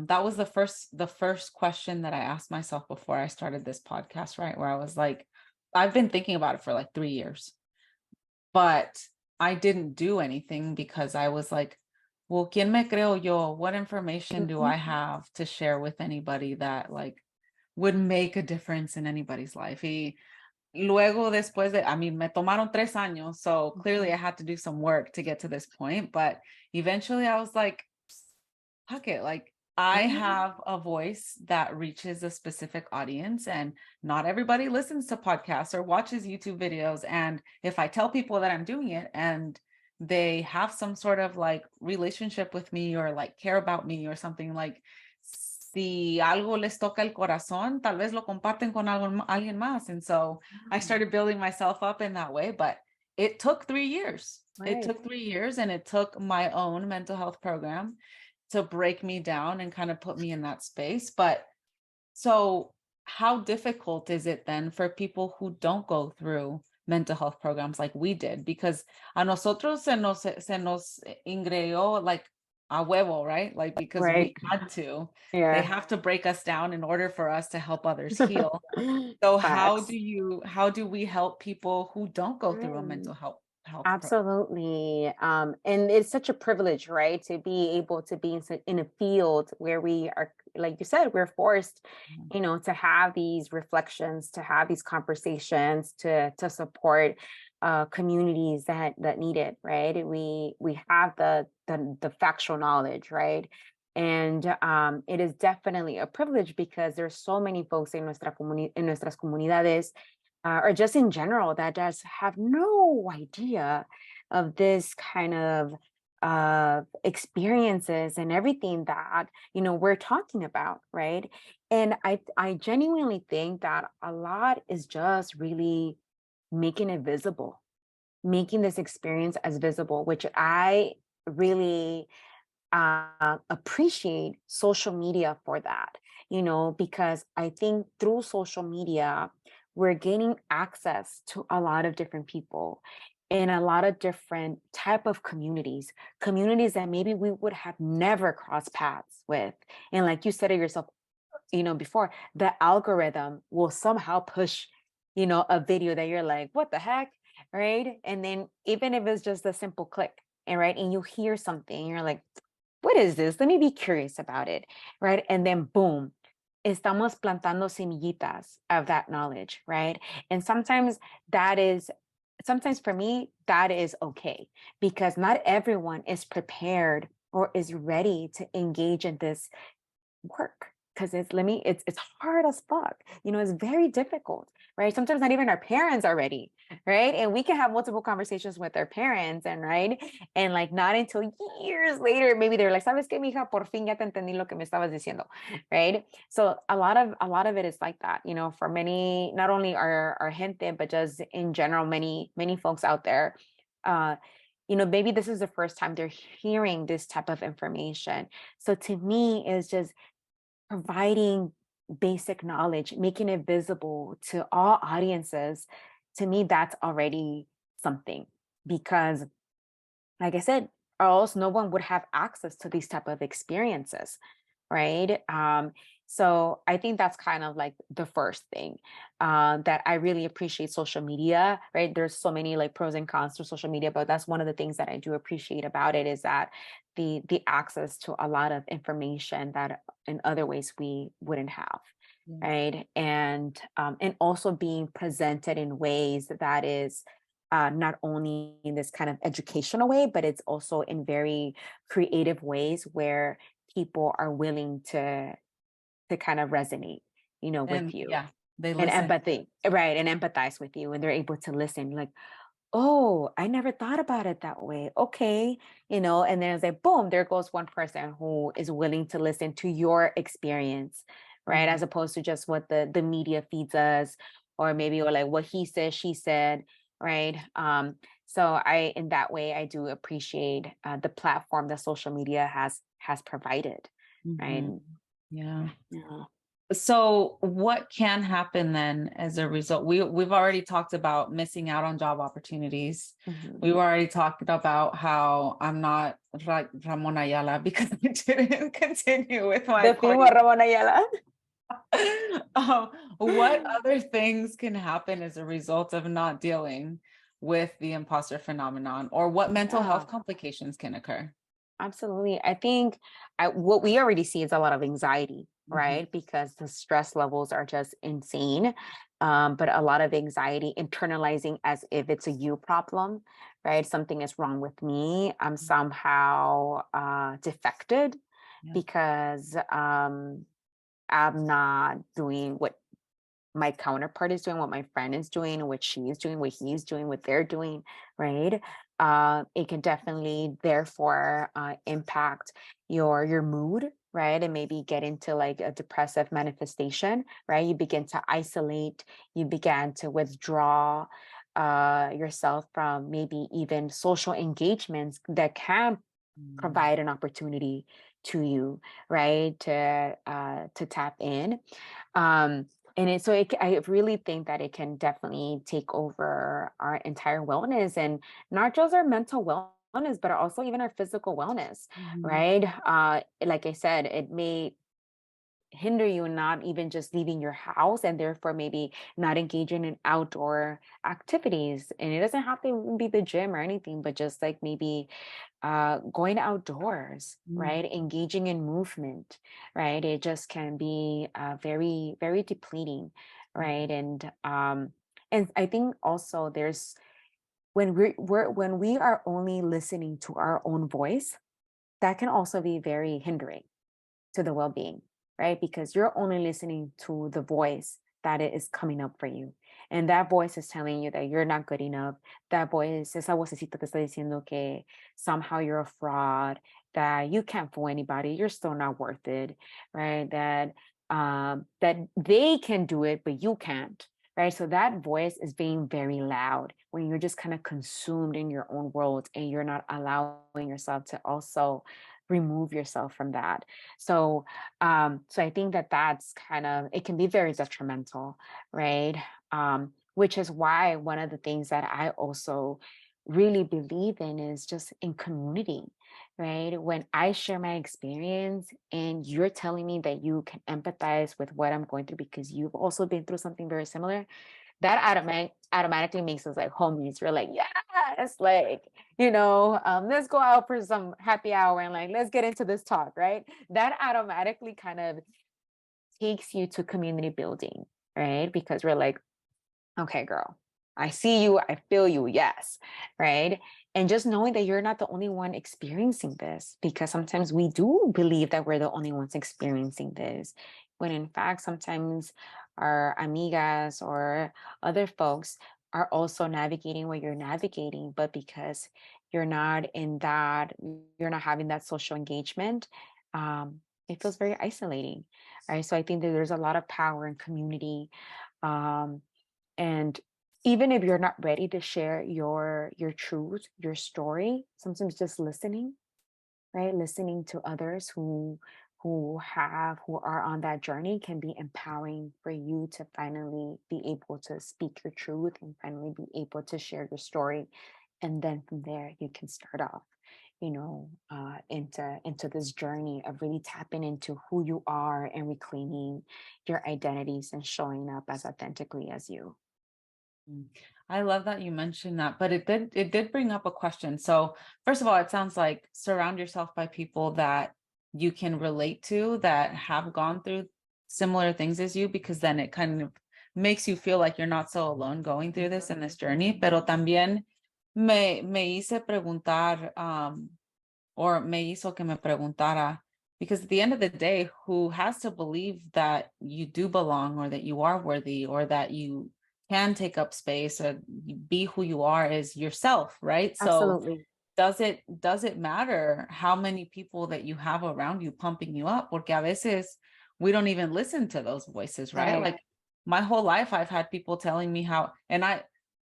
that was the first question that I asked myself before I started this podcast, right? Where I was like, I've been thinking about it for like 3 years, but I didn't do anything because I was like, well, ¿quién me creo yo? What information do mhm, I have to share with anybody that like would make a difference in anybody's life? Y luego después de, I mean, me tomaron 3 años, so clearly mhm, I had to do some work to get to this point, but eventually I was like, fuck it. Like I mhm. have a voice that reaches a specific audience, and not everybody listens to podcasts or watches YouTube videos. And if I tell people that I'm doing it and they have some sort of like relationship with me or like care about me or something, like si algo les toca el corazón, tal vez lo comparten con alguien más. And so I Wow. started building myself up in that way, but it took 3 years. It Right. took 3 years, and it took my own mental health program to break me down and kind of put me in that space. But so how difficult is it then for people who don't go through mental health programs like we did? Because a nosotros se nos ingreó like a huevo, right? Like because Right. we had to. They Yeah. have to break us down in order for us to help others heal. So Facts. how do we help people who don't go through a Right. mental health program? Absolutely. And it's such a privilege, right? To be able to be in a field where we are, like you said, we're forced, to have these reflections, to have these conversations, to support communities that need it, right? We have the factual knowledge, right? And it is definitely a privilege because there's so many folks en nuestras comunidades or just in general that just have no idea of this kind of of experiences and everything that, we're talking about, right? And I genuinely think that a lot is just really making it visible, making this experience as visible, which I really appreciate social media for that, because I think through social media, we're gaining access to a lot of different people in a lot of different type of communities that maybe we would have never crossed paths with. And like you said it yourself, before, the algorithm will somehow push, a video that you're like, what the heck? Right. And then even if it's just a simple click, and right, and you hear something, you're like, what is this? Let me be curious about it. Right. And then boom, estamos plantando semillitas of that knowledge. Right. And sometimes for me, that is okay, because not everyone is prepared or is ready to engage in this work, because it's hard as fuck. It's very difficult, right? Sometimes not even our parents are ready, right? And we can have multiple conversations with our parents, and right, and like not until years later maybe they're like, sabes que mija, por fin ya te entendí lo que me estabas diciendo, right? So a lot of it is like that, for many, not only our gente, but just in general, many folks out there. uh Maybe this is the first time they're hearing this type of information. So to me, it's just providing basic knowledge, making it visible to all audiences. To me, that's already something, because, like I said, or else no one would have access to these type of experiences, right? So I think that's kind of like the first thing, that I really appreciate social media, right? There's so many like pros and cons to social media, but that's one of the things that I do appreciate about it, is that the access to a lot of information that in other ways we wouldn't have. Yes. Right. And also being presented in ways that is, not only in this kind of educational way, but it's also in very creative ways where people are willing to kind of resonate, with And you, yeah, they and listen. empathy, right, and empathize with you, and they're able to listen, like, oh, I never thought about it that way. Okay, and then it's like, boom, there goes one person who is willing to listen to your experience, right, Mhm. as opposed to just what the media feeds us, or maybe, or like what he said, she said, right. So in that way, I do appreciate the platform that social media has provided, right. Mhm. Yeah. Yeah. So what can happen then as a result? We've already talked about missing out on job opportunities. Mhm. We've already talked about how I'm not like Ramón Ayala because I didn't continue with my The film of party. Ramón Ayala. um, what other things can happen as a result of not dealing with the imposter phenomenon, or what mental Yeah. health complications can occur? Absolutely. I think what we already see is a lot of anxiety, Mhm. right? Because the stress levels are just insane. But a lot of anxiety, internalizing as if it's a you problem, right? Something is wrong with me. I'm somehow defected, Yeah. because I'm not doing what my counterpart is doing, what my friend is doing, what she is doing, what he's doing, what they're doing, right? It can definitely, therefore, impact your mood, right? And maybe get into like a depressive manifestation, right? You begin to isolate, you begin to withdraw yourself from maybe even social engagements that can Mm. provide an opportunity to you, right? To tap in. Um, I really think that it can definitely take over our entire wellness, and not just our mental wellness, but also even our physical wellness, Mhm. right? Like I said, it may hinder you in not even just leaving your house, and therefore maybe not engaging in outdoor activities. And it doesn't have to even be the gym or anything, but just like maybe going outdoors, Mm. right? Engaging in movement, right? It just can be very, very depleting, right? And I think also there's, when we are only listening to our own voice, that can also be very hindering to the well-being, right? Because you're only listening to the voice that it is coming up for you. And that voice is telling you that you're not good enough. That voice, esa vocecita te está diciendo que somehow you're a fraud, that you can't fool anybody, you're still not worth it, right? That they can do it, but you can't, right? So that voice is being very loud when you're just kind of consumed in your own world and you're not allowing yourself to also remove yourself from that. So I think that that's kind of, it can be very detrimental, right? Which is why one of the things that I also really believe in is just in community, right? When I share my experience and you're telling me that you can empathize with what I'm going through because you've also been through something very similar, that automatically makes us like homies. We're like, yes, like, let's go out for some happy hour and like, let's get into this talk, right? That automatically kind of takes you to community building, right? Because we're like, okay, girl, I see you, I feel you, yes, right? And just knowing that you're not the only one experiencing this, because sometimes we do believe that we're the only ones experiencing this, when in fact, sometimes our amigas or other folks are also navigating what you're navigating, but because you're not in that, you're not having that social engagement, it feels very isolating, right? So I think that there's a lot of power in community. Um, and even if you're not ready to share your truth, your story, sometimes just listening, right? Listening to others who are on that journey can be empowering for you to finally be able to speak your truth and finally be able to share your story. And then from there you can start off, into this journey of really tapping into who you are and reclaiming your identities and showing up as authentically as you. Mm. I love that you mentioned that, but it did bring up a question. So first of all, it sounds like surround yourself by people that you can relate to, that have gone through similar things as you, because then it kind of makes you feel like you're not so alone going through this in this journey. Pero también me hice preguntar, or me hizo que me preguntara, because at the end of the day, who has to believe that you do belong, or that you are worthy, or that you can take up space or be who you are is yourself, right? So Absolutely. does it matter how many people that you have around you pumping you up? Porque a veces we don't even listen to those voices, right? Right. Like my whole life I've had people telling me how, and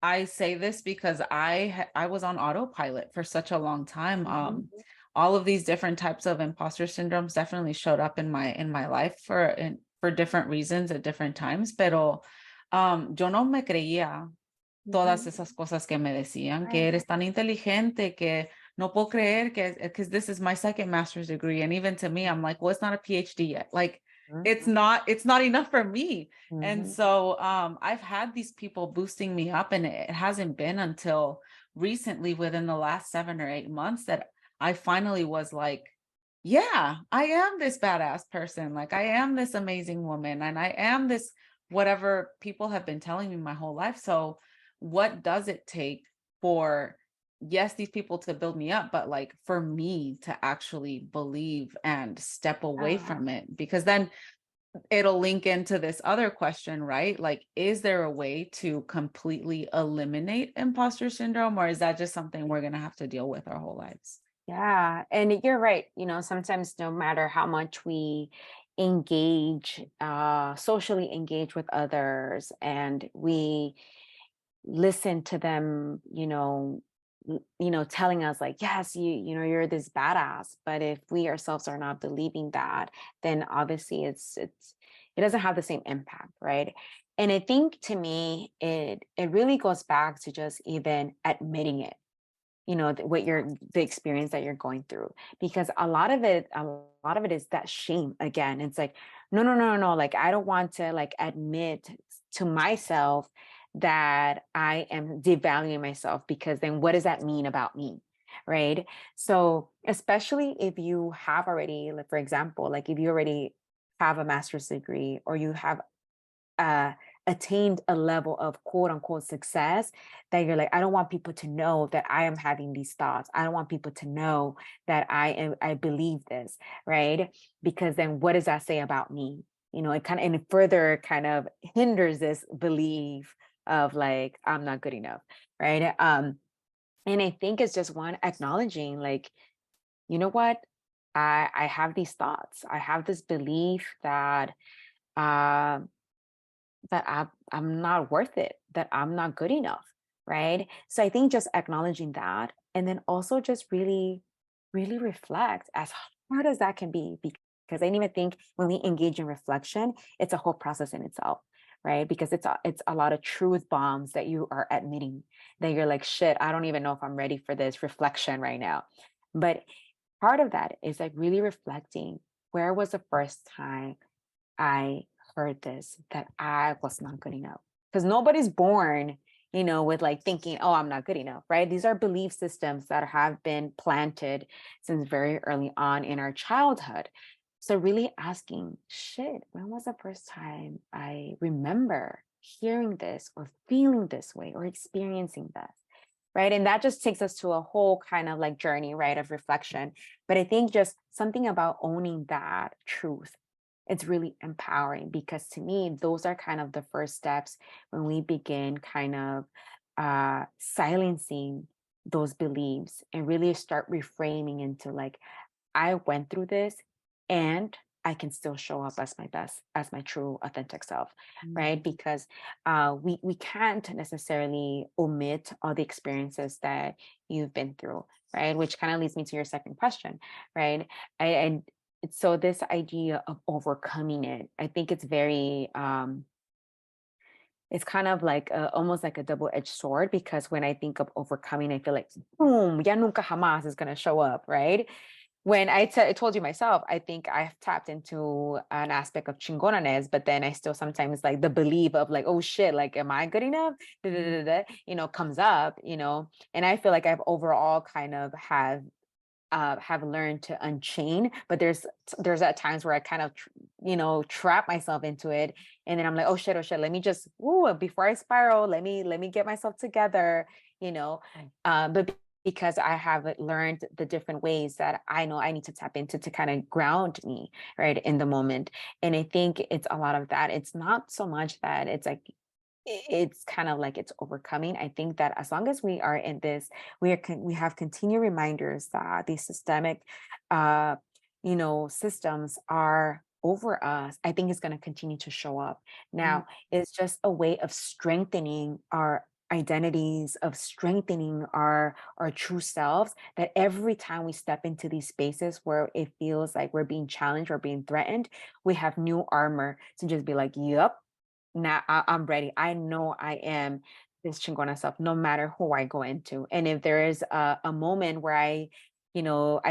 I say this because I was on autopilot for such a long time. Mhm. All of these different types of imposter syndromes definitely showed up in my life for different reasons at different times, pero yo no me creía todas Mhm. esas cosas que me decían, que Right. eres tan inteligente, que no puedo creer que, because this is my second master's degree. And even to me, I'm like, well, it's not a PhD yet. Like it's not enough for me. And Mhm. so I've had these people boosting me up, and it hasn't been until recently, within the last 7 or 8 months, that I finally was like, yeah, I am this badass person. Like I am this amazing woman, and I am this whatever people have been telling me my whole life. So what does it take for, yes, these people to build me up, but like for me to actually believe and step away Yeah. from it? Because then it'll link into this other question, right? Like, is there a way to completely eliminate imposter syndrome, or is that just something we're going to have to deal with our whole lives? Yeah. And you're right. Sometimes no matter how much we engage, socially engage with others, and we listen to them, telling us like, yes, you're this badass. But if we ourselves are not believing that, then obviously it doesn't have the same impact, right? And I think to me, it really goes back to just even admitting it, the experience that you're going through, because a lot of it is that shame again. It's like, no, no, no, no, like I don't want to like admit to myself that I am devaluing myself, because then what does that mean about me, right? So especially if you have already, like for example, like if you already have a master's degree, or you have uh, attained a level of quote unquote success, that you're like, I don't want people to know that I am having these thoughts. I don't want people to know that I believe this, right? Because then what does that say about me? it kind of, and it further kind of hinders this belief of like, I'm not good enough. Right. And I think it's just one acknowledging like, you know what? I have these thoughts. I have this belief uh, that I'm not worth it, that I'm not good enough, right? So I think just acknowledging that, and then also just really, really reflect, as hard as that can be, because I even think when we engage in reflection, it's a whole process in itself, right? Because it's a lot of truth bombs that you are admitting, that you're like, shit, I don't even know if I'm ready for this reflection right now. But part of that is like really reflecting, where was the first time I heard this, that I was not good enough? Because nobody's born, with like thinking, oh, I'm not good enough, right? These are belief systems that have been planted since very early on in our childhood. So really asking, shit, when was the first time I remember hearing this or feeling this way or experiencing this? Right. And that just takes us to a whole kind of like journey, right, of reflection. But I think just something about owning that truth, it's really empowering, because to me, those are kind of the first steps when we begin kind of silencing those beliefs and really start reframing into like, I went through this and I can still show up as my best, as my true authentic self, right? Mhm. Because we can't necessarily omit all the experiences that you've been through, right? Which kind of leads me to your second question, right? And so this idea of overcoming it, I think it's very it's kind of like almost like a double-edged sword, because when I think of overcoming, I feel like boom, ya nunca jamás is going to show up, right? When I told you myself, I think I've tapped into an aspect of chingonanes, but then I still sometimes like the belief of like, oh shit, like, am I good enough? Da, da, da, Mhm. da, comes up, and I feel like I've overall kind of have learned to unchain, but there's at times where I kind of trap myself into it, and then I'm like, oh shit, let me just, ooh, before I spiral, let me get myself together, you know but because I have learned the different ways that I know I need to tap into to kind of ground me right in the moment. And I think it's a lot of that. It's not so much that it's like it's kind of like it's overcoming. I think that as long as we are in this, we have continued reminders that these systemic, uh, systems are over us. I think it's going to continue to show up. Mhm. Now, it's just a way of strengthening our identities, of strengthening our true selves, that every time we step into these spaces where it feels like we're being challenged or being threatened, we have new armor to just be like, yep, now I'm ready. I know I am this chingona self, no matter who I go into. And if there is a moment where I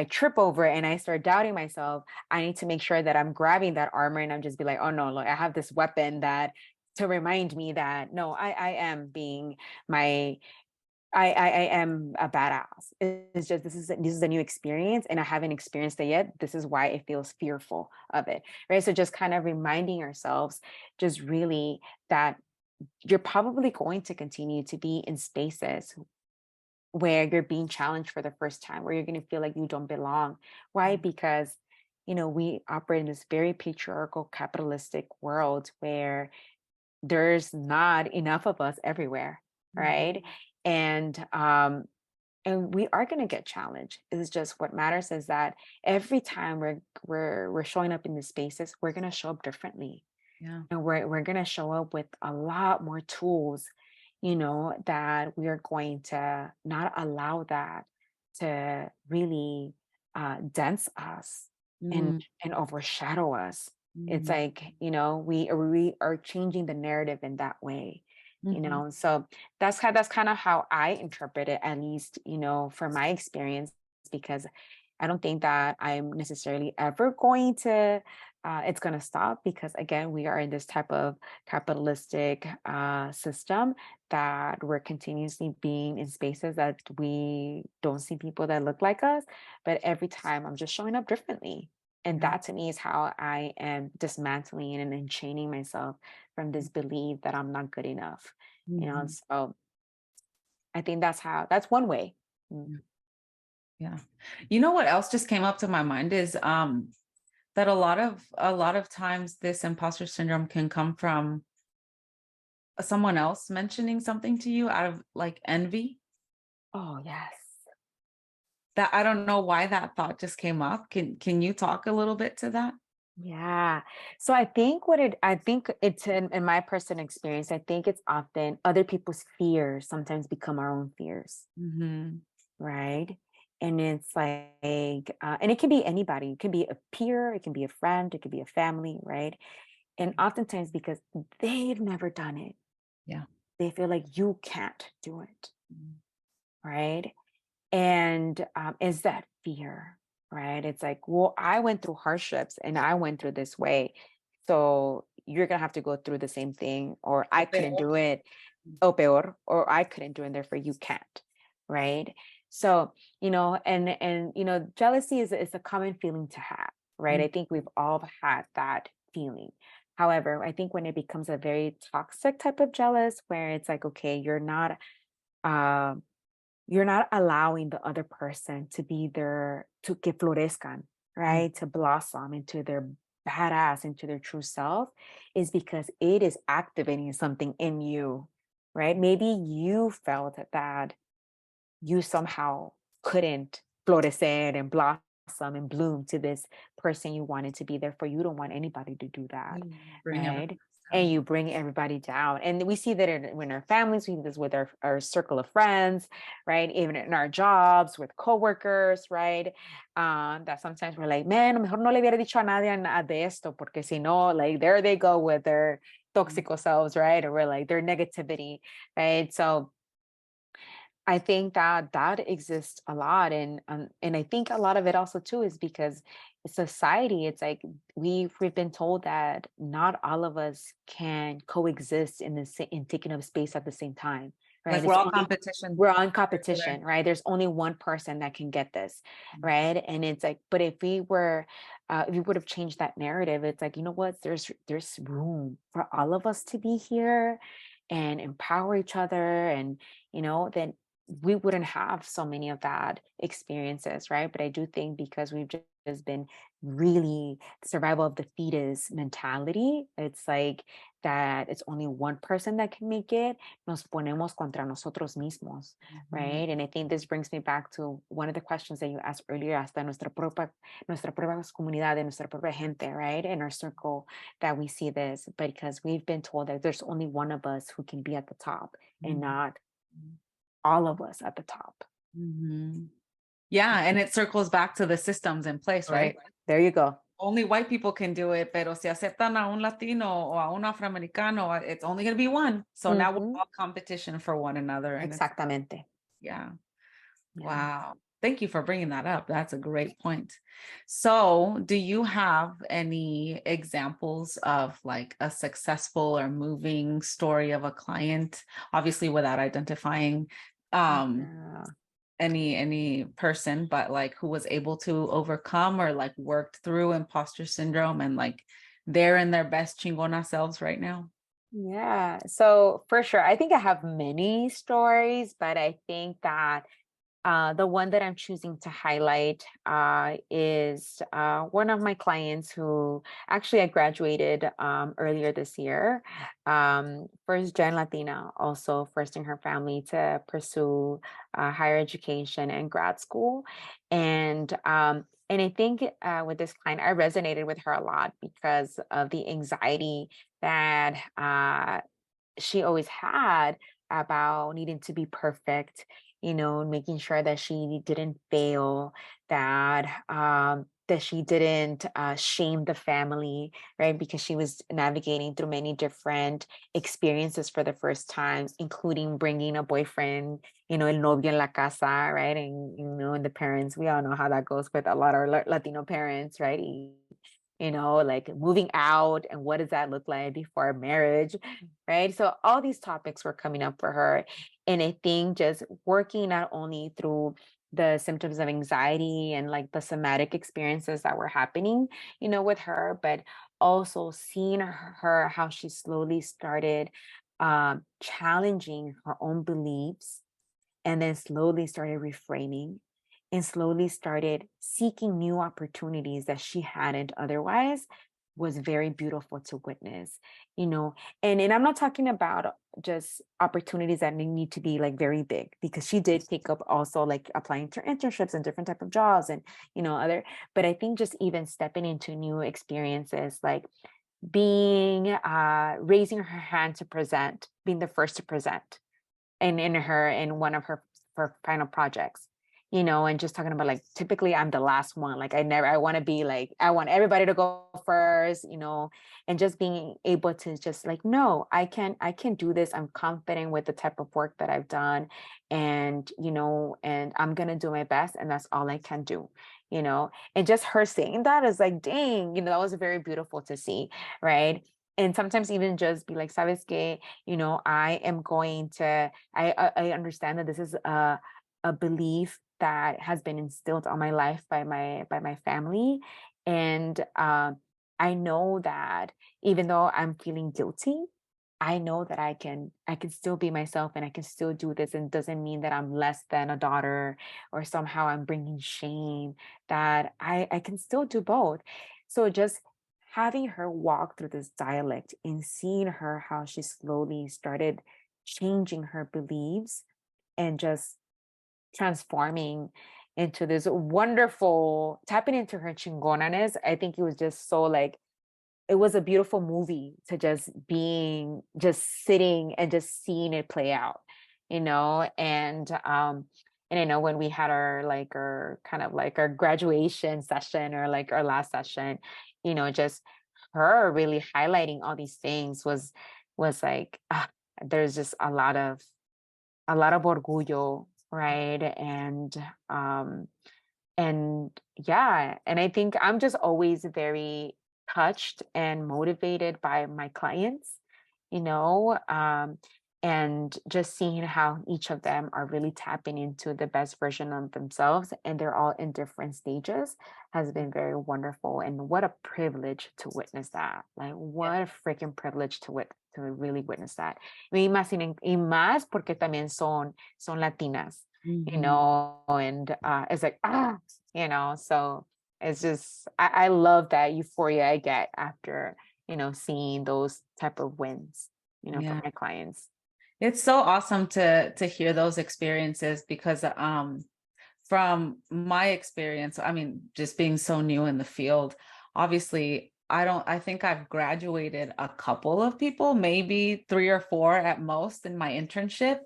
trip over it and I start doubting myself, I need to make sure that I'm grabbing that armor and I'm just be like, oh no, look, I have this weapon that to remind me that no, I am being my I am a badass. It's just this is a new experience and I haven't experienced it yet. This is why it feels fearful of it. Right. So just kind of reminding ourselves just really that you're probably going to continue to be in spaces where you're being challenged for the first time, where you're going to feel like you don't belong. Why? Because we operate in this very patriarchal capitalistic world where there's not enough of us everywhere, Mhm. right? And we are going to get challenged. It's just what matters is that every time we're showing up in these spaces, we're going to show up differently, Yeah. and we're going to show up with a lot more tools, that we are going to not allow that to really dense us and Mhm. and overshadow us. It's Mhm. like, we are changing the narrative in that way. Mhm. So that's kind of how I interpret it, at least, from my experience, because I don't think that I'm necessarily ever going to it's going to stop, because again, we are in this type of capitalistic system, that we're continuously being in spaces that we don't see people that look like us, but every time I'm just showing up differently. And Yeah. that to me is how I am dismantling and enchaining myself from this belief that I'm not good enough. Mhm. So I think that's one way. Mm. Yeah. Yeah. You know what else just came up to my mind is that a lot of times this imposter syndrome can come from someone else mentioning something to you out of like envy. Oh, yes. That I don't know why that thought just came up. Can you talk a little bit to that? Yeah. So I think it's in my personal experience, I think it's often other people's fears sometimes become our own fears, Mhm. right? And it's like, and it can be anybody. It can be a peer, it can be a friend, it could be a family, right? And oftentimes because they've never done it, Yeah. they feel like you can't do it, Mhm. right? And is that fear, right? It's like, well, I went through hardships and I went through this way. So you're going to have to go through the same thing, or I couldn't do it, o peor, or I couldn't do it, and therefore you can't, right? So, jealousy is a common feeling to have, right? I Mm, think we've all had that feeling. However, I think when it becomes a very toxic type of jealous, where it's like, okay, um, you're not allowing the other person to be their to que florezcan, mm, right? To blossom into their badass, into their true self, is because it is activating something in you, right? Maybe you felt that you somehow couldn't florecer and blossom and bloom to this person you wanted to be. Therefore, you don't want anybody to do that, mm. Bring everyone right? And down. you bring everybody down. And we see that in our families, we see this with our circle of friends, right? Even in our jobs, with coworkers, right? That sometimes we're like, man, mejor no le hubiera dicho a nadie nada de esto, porque si no, like, there they go with their Mm, toxico selves, right? Or we're like their negativity, right? So I think that that exists a lot, and I think a lot of it also too is because society. It's like we've been told that not all of us can coexist in in taking up space at the same time, right? like we're It's all only competition we're on for each other. competition, right? There's only one person that can get this, Mm, right? And it's like, but if we would have changed that narrative, it's like, you know what? There's room for all of us to be here and empower each other, and then we wouldn't have so many of that experiences, right? But I do think because we've just been really survival of the fittest mentality, it's like that it's only one person that can make it, nos ponemos contra nosotros mismos, mhm, right? And I think this brings me back to one of the questions that you asked earlier, hasta nuestra propia comunidad, nuestra propia gente, right? In our circle that we see this, because we've been told that there's only one of us who can be at the top and mhm, not all of us at the top. mhm. Yeah, and it circles back to the systems in place, right? Right. There you go. Only white people can do it, pero si aceptan a un latino o a un afroamericano, it's only going to be one. So now we're Mhm. all competition for one another, and it's Exactamente. yeah. Yeah. Wow. Thank you for bringing that up. That's a great point. So, do you have any examples of like a successful or moving story of a client, obviously without identifying um Yeah. any person, but like who was able to overcome or like worked through imposter syndrome and like they're in their best chingona selves right now? Yeah. So for sure, I think I have many stories, but I think that the one that I'm choosing to highlight is one of my clients who actually I graduated earlier this year. First gen Latina, also first in her family to pursue higher education and grad school. And I think with this client, I resonated with her a lot because of the anxiety that she always had about needing to be perfect, making sure that she didn't fail, that she didn't shame the family, right? Because she was navigating through many different experiences for the first time, including bringing a boyfriend, el novio en la casa, right? And the parents, we all know how that goes with a lot of Latino parents, right? Like moving out and what does that look like before marriage, right? So all these topics were coming up for her. And I think just working not only through the symptoms of anxiety and like the somatic experiences that were happening, with her, but also seeing her how she slowly started challenging her own beliefs and then slowly started reframing and slowly started seeking new opportunities that she hadn't otherwise was very beautiful to witness, you know. And I'm not talking about just opportunities that need to be like very big, because she did take up also like applying to internships and different type of jobs and, you know, other, but I think just even stepping into new experiences, like being raising her hand to present, being the first to present in one of her final projects, you know, and just talking about like typically I'm the last one. Like I want to be like, I want everybody to go first, you know, and just being able to just like, no, I can do this. I'm confident with the type of work that I've done. And, you know, and I'm gonna do my best, and that's all I can do, you know. And just her saying that is like, dang, you know, that was very beautiful to see, right? And sometimes even just be like, sabes que, you know, I am going to, I understand that this is a belief that has been instilled on my life by my family. And I know that even though I'm feeling guilty, I know that I can still be myself, and I can still do this, and doesn't mean that I'm less than a daughter, or somehow I'm bringing shame, that I can still do both. So just having her walk through this dialect and seeing her how she slowly started changing her beliefs and just transforming into this wonderful, tapping into her chingonanes. I think it was just so like, it was a beautiful movie to just sitting and just seeing it play out, you know. And I know when we had our kind of like our graduation session, or like our last session, you know, just her really highlighting all these things was like, there's just a lot of orgullo, right? Um and yeah, and I think I'm just always very touched and motivated by my clients, you know, and just seeing how each of them are really tapping into the best version of themselves, and they're all in different stages, has been very wonderful. And what a privilege to witness that. Like, Yeah. what a freaking privilege to really witness that. Y más porque también son Latinas, you Mhm. know, and it's like, you know, so it's just, I love that euphoria I get after, you know, seeing those type of wins, you know, from Yeah. my clients. It's so awesome to hear those experiences because from my experience, I mean, just being so new in the field, obviously, I think I've graduated a couple of people, maybe 3 or 4 at most in my internship.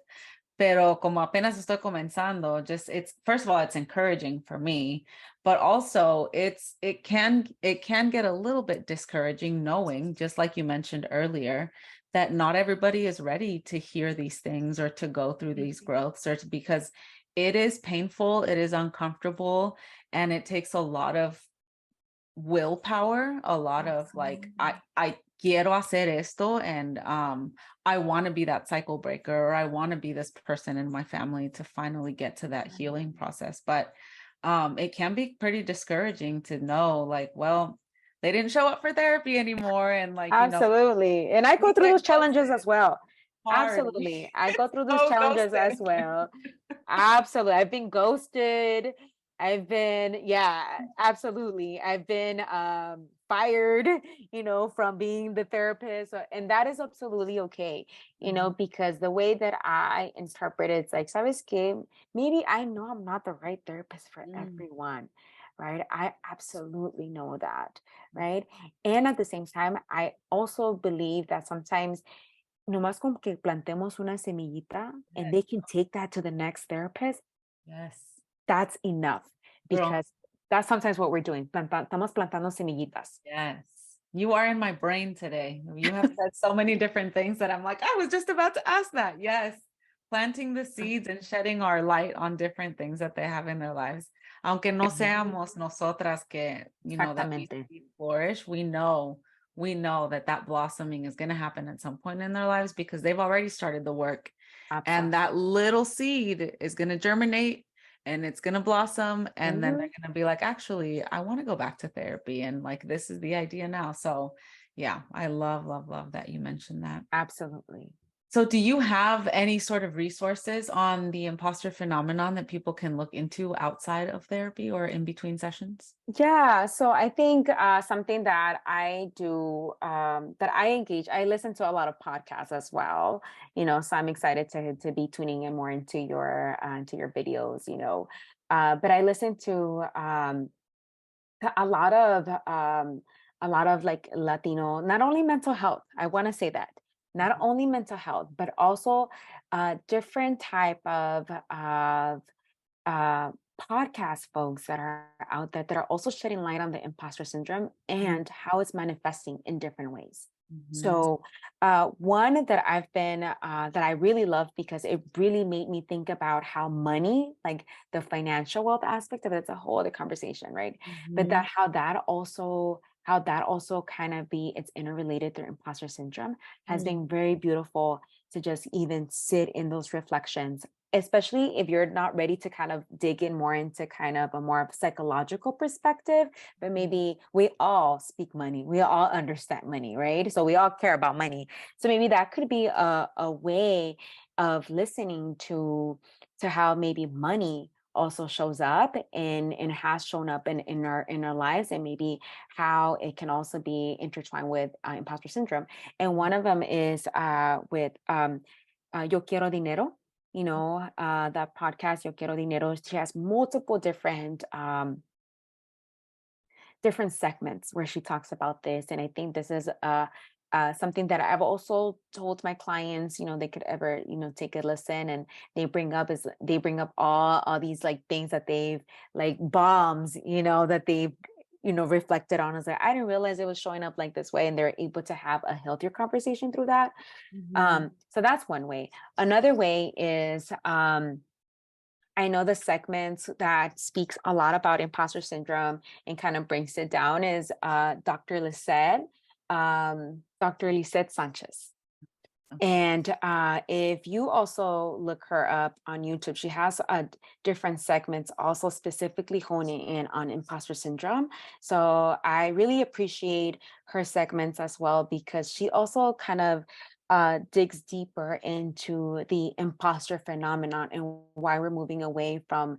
Pero como apenas estoy comenzando, just it's first of all, it's encouraging for me, but also it can get a little bit discouraging knowing, just like you mentioned earlier, that not everybody is ready to hear these things or to go through these growths because it is painful, it is uncomfortable, and it takes a lot of willpower, a lot of like Absolutely. I quiero hacer esto, and I want to be that cycle breaker, or I want to be this person in my family to finally get to that healing process. But it can be pretty discouraging to know like, well, they didn't show up for therapy anymore, and like, Absolutely. And I go we through get those challenges as well. hard. Absolutely. I go through those So challenges as ghosted. well. Absolutely. I've been ghosted. Yeah, absolutely. I've been fired, you know, from being the therapist. And that is absolutely okay, you know, Mhm. because the way that I interpret it, it's like, sabes que, maybe I know I'm not the right therapist for Mm. everyone, right? I absolutely know that, right? And at the same time, I also believe that sometimes nomás como que plantemos una semillita and they can take that to the next therapist, Yes. that's enough, Girl. because that's sometimes what we're doing. Estamos plantando semillitas. Yes. You are in my brain today. You have said so many different things that I'm like, I was just about to ask that. Yes. Planting the seeds and shedding our light on different things that they have in their lives. Aunque no Mhm. seamos nosotras que, that we Exactamente. flourish, we know that that blossoming is going to happen at some point in their lives because they've already started the work. And Absolutely. that little seed is going to germinate and it's going to blossom, and then they're Mhm. going to be like, actually, I want to go back to therapy, and like this is the idea now. So yeah, I love that you mentioned that. Absolutely. So do you have any sort of resources on the imposter phenomenon that people can look into outside of therapy or in between sessions? Yeah, so I think something that I do, that I engage, I listen to a lot of podcasts as well, so I'm excited to be tuning in more into your videos, but I listen to a lot of like Latino, not only mental health, I want to say that, not Mhm. only mental health, but also different type of uh, podcast folks that are out there that are also shedding light on the imposter syndrome and how it's manifesting in different ways. Mhm. So, one that that I really love because it really made me think about how money, like the financial wealth aspect of it, it's a whole other conversation, right? But Mhm. how that also kind of it's interrelated through imposter syndrome has Mhm. been very beautiful to just even sit in those reflections, especially if you're not ready to kind of dig in more into kind of a more of psychological perspective. But maybe we all speak money, we all understand money, right? So we all care about money. So maybe that could be a way of listening to how maybe money also shows up and has shown up in our lives, and maybe how it can also be intertwined with imposter syndrome. And one of them is with Yo Quiero Dinero, that podcast, Yo Quiero Dinero. She has multiple different segments where she talks about this. And I think this is something that I've also told my clients, they could ever, take a listen, and they bring up all these like things that they've like bombs, that they've reflected on. As like, I didn't realize it was showing up like this way, and they're able to have a healthier conversation through that. Mhm. So that's one way. Another way is I know the segments that speaks a lot about imposter syndrome and kind of brings it down is Dr. Lisette Sanchez. Okay. And if you also look her up on YouTube, she has different segments also specifically honing in on imposter syndrome. So I really appreciate her segments as well because she also kind of digs deeper into the imposter phenomenon and why we're moving away from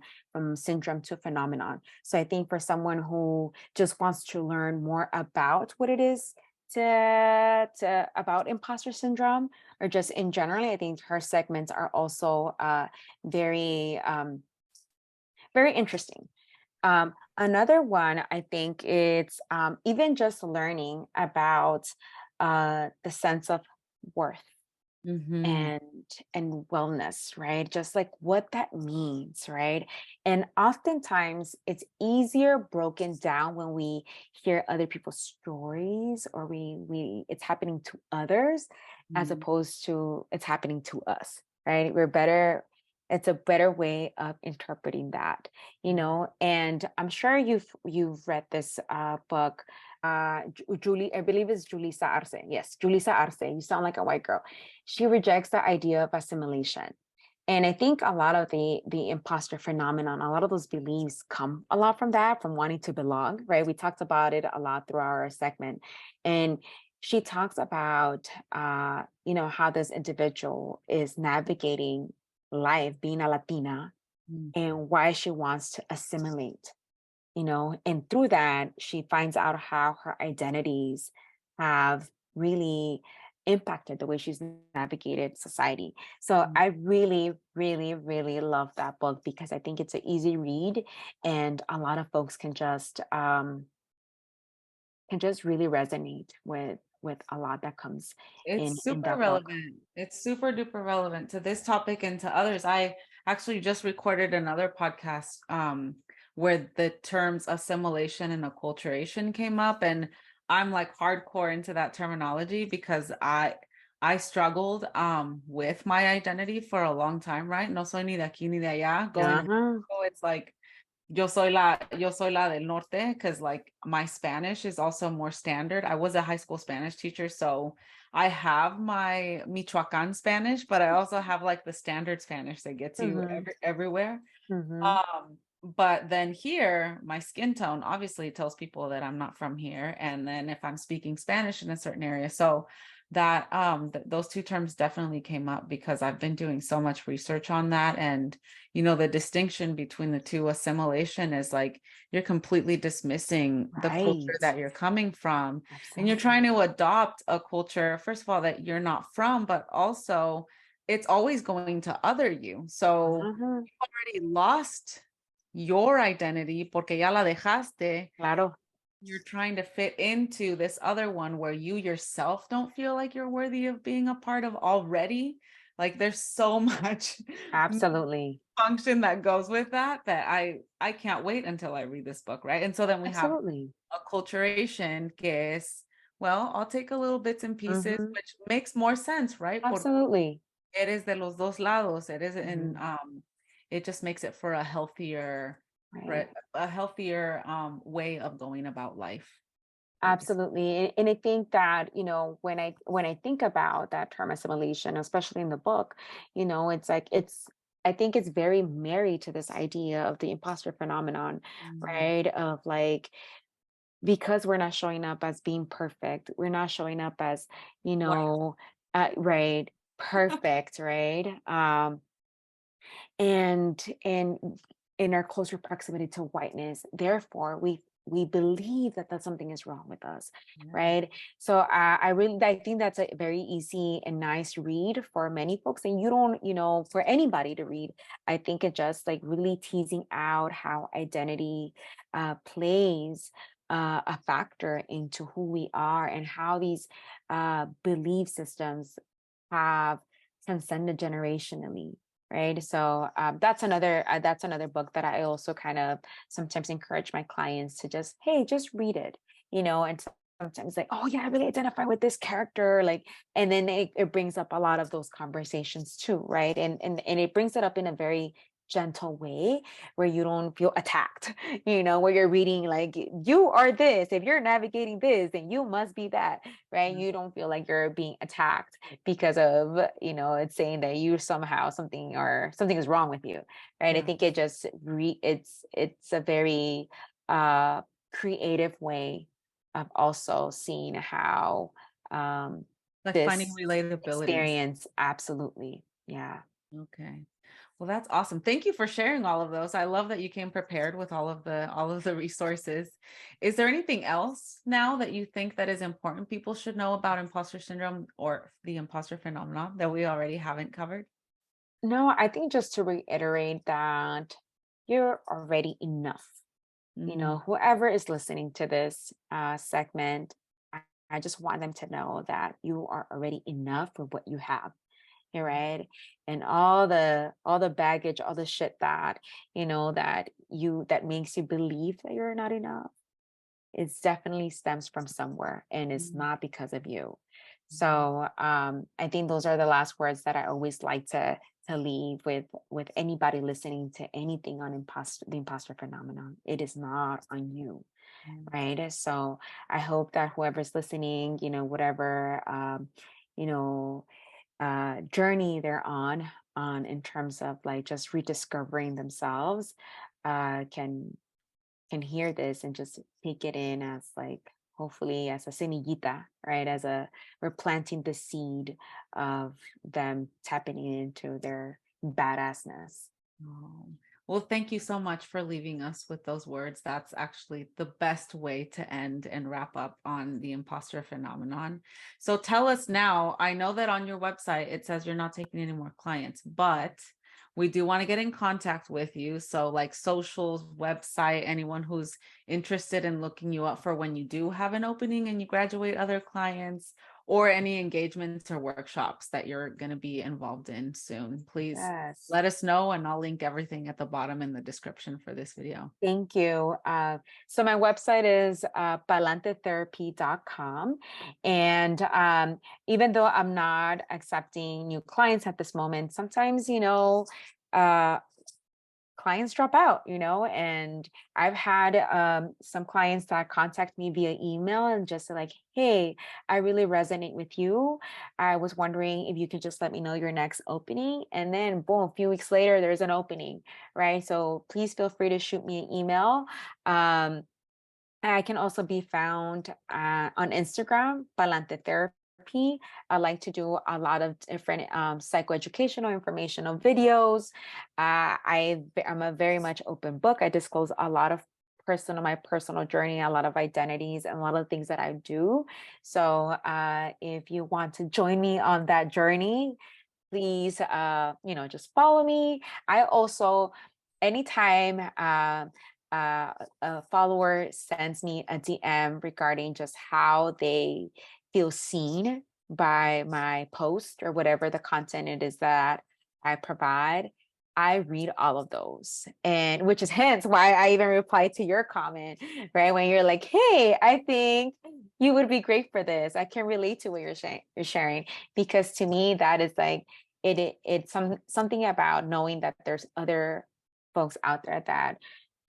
syndrome to phenomenon. So I think for someone who just wants to learn more about what it is to about imposter syndrome, or just in general, I think her segments are also very very interesting. Another one, I think it's even just learning about the sense of worth Mhm. and wellness, right? Just like what that means, right? And oftentimes it's easier broken down when we hear other people's stories, or we it's happening to others as Mhm. opposed to it's happening to us, right? We're better, it's a better way of interpreting that, and I'm sure you've read this book, Julie, I believe it's Julissa Arce. Yes, Julissa Arce. You sound like a white girl. She rejects the idea of assimilation. And I think a lot of the imposter phenomenon, a lot of those beliefs come a lot from that, from wanting to belong, right? We talked about it a lot through our segment. And she talks about how this individual is navigating life being a Latina Mhm. and why she wants to assimilate, and through that she finds out how her identities have really impacted the way she's navigated society. So Mhm. I really really really love that book because I think it's an easy read, and a lot of folks can just really resonate with a lot that comes It's in super that book. relevant. It's super duper relevant to this topic and to others. I actually just recorded another podcast where the terms assimilation and acculturation came up, and I'm like hardcore into that terminology because I struggled with my identity for a long time, right? No soy ni de aquí ni de allá. Going to Uh-huh. Mexico, it's like yo soy la del norte, because like my Spanish is also more standard. I was a high school Spanish teacher, so I have my Michoacan Spanish, but I also have like the standard Spanish that gets you Hmm. everywhere. Hmm. But then here, my skin tone obviously tells people that I'm not from here. And then if I'm speaking Spanish in a certain area, so that those two terms definitely came up because I've been doing so much research on that. And the distinction between the two, assimilation, is like you're completely dismissing the culture Right. that you're coming from, and you're trying Absolutely. to adopt a culture, first of all, that you're not from, but also it's always going to other you. So Mhm. you already lost your identity porque ya la dejaste. Claro. You're trying to fit into this other one where you yourself don't feel like you're worthy of being a part of already. Like there's so much Absolutely. function that goes with that I can't wait until I read this book, right? And so then we have Absolutely. acculturation, que es, well, I'll take a little bits and pieces, Mhm. which makes more sense, right? Porque Absolutely. eres de los dos lados. It is in Mhm. it just makes it for a healthier, Right. right, a healthier way of going about life. Basically. Absolutely. And I think that, when I think about that term assimilation, especially in the book, it's like I think it's very married to this idea of the imposter phenomenon, Mm. right? Of like, because we're not showing up as being perfect, we're not showing up as, you White. know, right, perfect, right? And in our closer proximity to whiteness, therefore we believe that something is wrong with us, Yeah. right? So I think that's a very easy and nice read for many folks, and you don't, for anybody to read. I think it just like really teasing out how identity plays a factor into who we are, and how these belief systems have transcended generationally, right? So that's another book that I also kind of sometimes encourage my clients to just, hey, just read it, and sometimes like, oh yeah, I really identify with this character, like, and then it brings up a lot of those conversations too, right? And it brings it up in a very gentle way, where you don't feel attacked, where you're reading like, you are this, if you're navigating this, then you must be that, right? Yeah. You don't feel like you're being attacked because of, it's saying that you somehow something, or something is wrong with you, right? I Yeah. think it just it's a very creative way of also seeing how Like finding this relatabilities. experience, absolutely, yeah. Okay. Well, that's awesome. Thank you for sharing all of those. I love that you came prepared with all of the resources. Is there anything else now that you think that is important people should know about imposter syndrome or the imposter phenomenon that we already haven't covered? No, I think just to reiterate that you're already enough. Mm, Whoever is listening to this segment, I just want them to know that you are already enough for what you have. Right? And all the baggage, all the shit that, that makes you believe that you're not enough, it definitely stems from somewhere, and it's mm, not because of you. mm, So I think those are the last words that I always like to leave with anybody listening to anything on the imposter phenomenon. It is not on you, mm. right? So I hope that whoever's listening, whatever you know journey they're on in terms of like just rediscovering themselves, can hear this and just take it in as like, hopefully as a semillita, right? As a we're planting the seed of them tapping into their badassness. Oh. Well, thank you so much for leaving us with those words. That's actually the best way to end and wrap up on the imposter phenomenon. So tell us now, I know that on your website it says you're not taking any more clients, but we do want to get in contact with you. So, like socials, website, anyone who's interested in looking you up for when you do have an opening and you graduate other clients, or any engagements or workshops that you're going to be involved in soon, please Yes. let us know, and I'll link everything at the bottom in the description for this video. Thank you. So my website is palantetherapy.com. And even though I'm not accepting new clients at this moment, sometimes, uh, clients drop out, and I've had some clients that contact me via email and just say like, hey, I really resonate with you. I was wondering if you could just let me know your next opening. And then boom, a few weeks later, there's an opening, right? So please feel free to shoot me an email. I can also be found on Instagram, Palante Therapy. I like to do a lot of different psychoeducational, informational videos. I'm a very much open book. I disclose a lot of my personal journey, a lot of identities, and a lot of things that I do. So if you want to join me on that journey, please just follow me. I also, anytime a follower sends me a DM regarding just how they feel seen by my post or whatever the content it is that I provide, I read all of those, and which is hence why I even replied to your comment, right? When you're like, hey, I think you would be great for this, I can relate to what you're sharing, because to me that is like, it's something about knowing that there's other folks out there that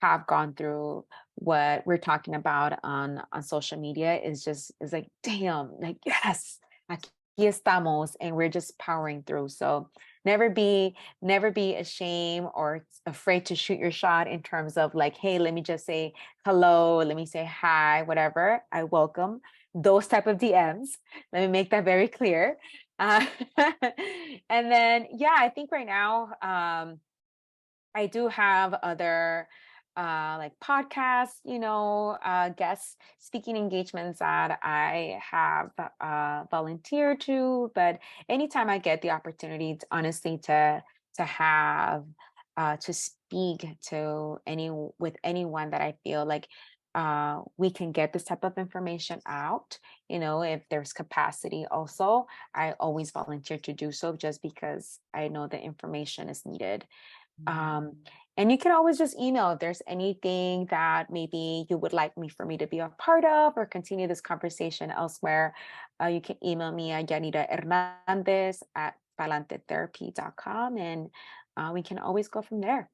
have gone through what we're talking about on social media. Is like, damn, like, yes, aquí estamos, and we're just powering through. So never be ashamed or afraid to shoot your shot in terms of like, hey, let me just say hello, let me say hi, whatever. I welcome those type of DMs. Let me make that very clear. uh, and then, yeah, I think right now, I do have other like podcasts, guest speaking engagements that I have volunteered to. But anytime I get the opportunity, to, honestly, to have to speak to anyone that I feel like we can get this type of information out, if there's capacity also, I always volunteer to do so, just because I know the information is needed. um, and you can always just email if there's anything that maybe you would like me for me to be a part of or continue this conversation elsewhere. You can email me at Yanira Hernández at palantetherapy.com, and we can always go from there.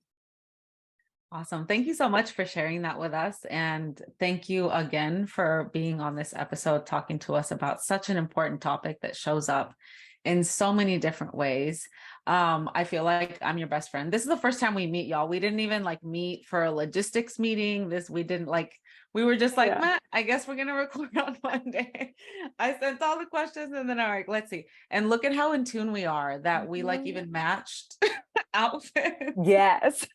Awesome. Thank you so much for sharing that with us. And thank you again for being on this episode, talking to us about such an important topic that shows up in so many different ways. I feel like I'm your best friend. This is the first time we meet, y'all. We didn't even like meet for a logistics meeting. We didn't like, we were just like, Yeah. Matt, I guess we're going to record on Monday. I sent all the questions and then I'm like, let's see. And look at how in tune we are that we like even matched outfits. Yes.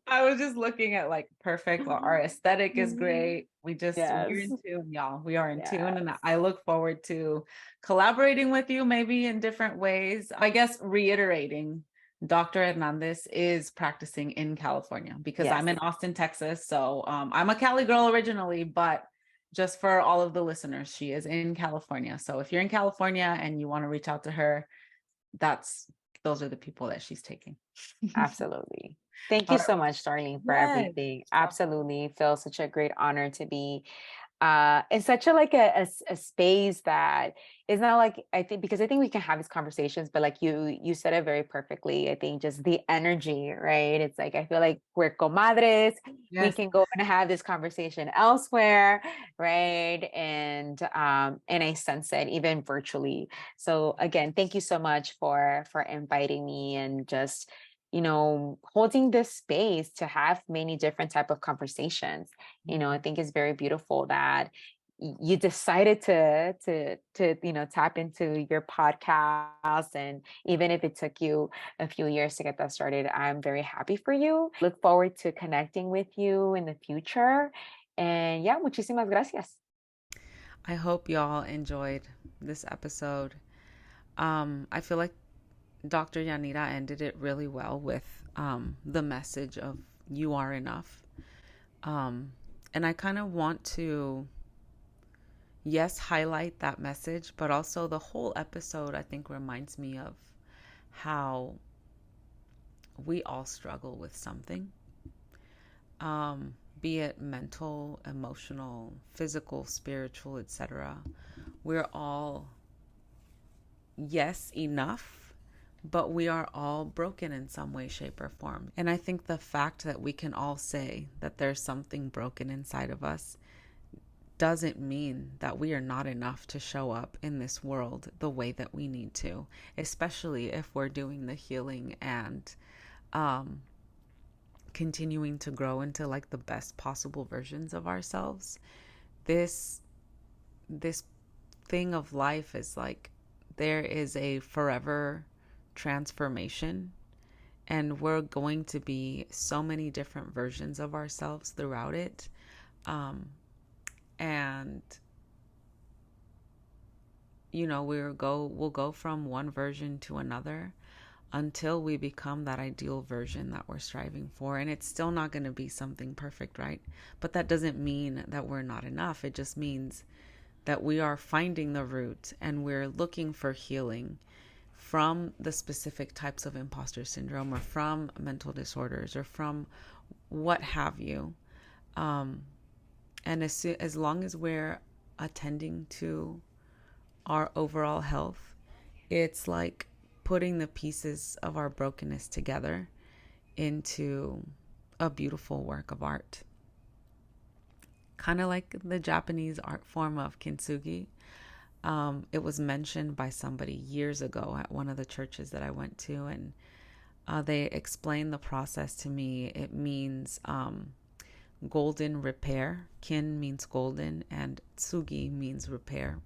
I was just looking at like perfect. Well, our aesthetic is great. We're Yes. in tune, y'all. We are in tune. And Yes. I look forward to collaborating with you maybe in different ways. I guess reiterating, Dr. Hernandez is practicing in California because Yes. I'm in Austin, Texas. So I'm a Cali girl originally, but just for all of the listeners, she is in California. So if you're in California and you want to reach out to her, those are the people that she's taking. Absolutely. Thank All you right. so much, Darlene, for Yes. everything. Absolutely. Feels such a great honor to be in such a like a space that is not like, I think, because I think we can have these conversations, but like you said it very perfectly. I think just the energy, right? It's like, I feel like we're comadres. We Yes. can go and have this conversation elsewhere, right? And I sense it even virtually. So again, thank you so much for inviting me, and just holding this space to have many different type of conversations. I think it's very beautiful that you decided to tap into your podcast, and even if it took you a few years to get that started, I'm very happy for you. Look forward to connecting with you in the future. And yeah, muchísimas gracias. I hope y'all enjoyed this episode. I feel like Dr. Yanira ended it really well with the message of you are enough. And I kind of want to, yes, highlight that message, but also the whole episode, I think, reminds me of how we all struggle with something, be it mental, emotional, physical, spiritual, etc. We're all, yes, enough, but we are all broken in some way, shape, or form. And I think the fact that we can all say that there's something broken inside of us doesn't mean that we are not enough to show up in this world the way that we need to, especially if we're doing the healing and continuing to grow into like the best possible versions of ourselves. This thing of life is like there is a forever transformation, and we're going to be so many different versions of ourselves throughout it. And we'll go from one version to another until we become that ideal version that we're striving for. And it's still not going to be something perfect, right? But that doesn't mean that we're not enough. It just means that we are finding the root and we're looking for healing from the specific types of imposter syndrome, or from mental disorders, or from what have you. And as long as we're attending to our overall health, it's like putting the pieces of our brokenness together into a beautiful work of art. Kind of like the Japanese art form of kintsugi. It was mentioned by somebody years ago at one of the churches that I went to, and they explained the process to me. It means golden repair. Kin means golden, and tsugi means repair.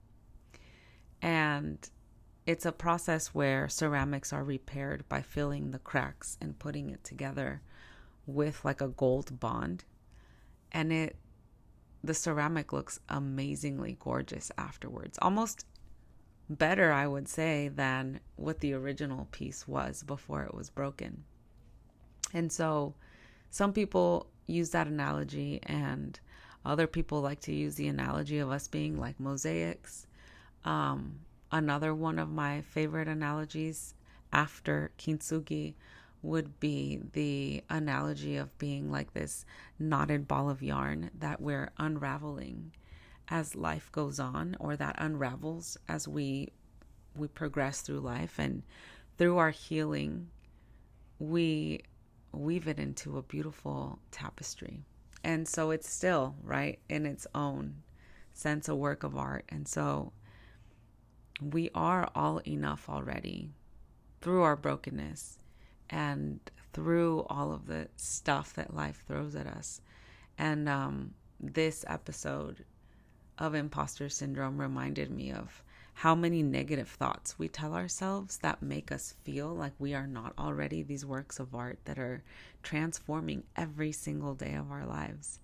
And it's a process where ceramics are repaired by filling the cracks and putting it together with like a gold bond. And the ceramic looks amazingly gorgeous afterwards. Almost better, I would say, than what the original piece was before it was broken. And so some people use that analogy, and other people like to use the analogy of us being like mosaics. Another one of my favorite analogies after kintsugi would be the analogy of being like this knotted ball of yarn that we're unraveling as life goes on, or that unravels as we progress through life. And through our healing, we weave it into a beautiful tapestry. And so it's still, right, in its own sense, a work of art. And so we are all enough already through our brokenness and through all of the stuff that life throws at us. And this episode of Imposter Syndrome reminded me of how many negative thoughts we tell ourselves that make us feel like we are not already these works of art that are transforming every single day of our lives.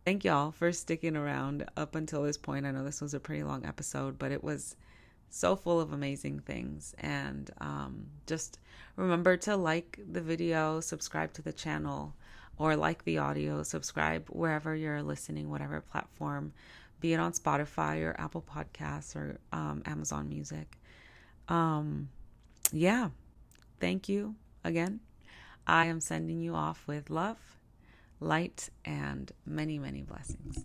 Thank y'all for sticking around up until this point. I know this was a pretty long episode, but it was so full of amazing things. And just remember to like the video, subscribe to the channel, or like the audio, subscribe wherever you're listening, whatever platform, be it on Spotify or Apple Podcasts or Amazon Music. Yeah, thank you again. I am sending you off with love, light, and many, many blessings.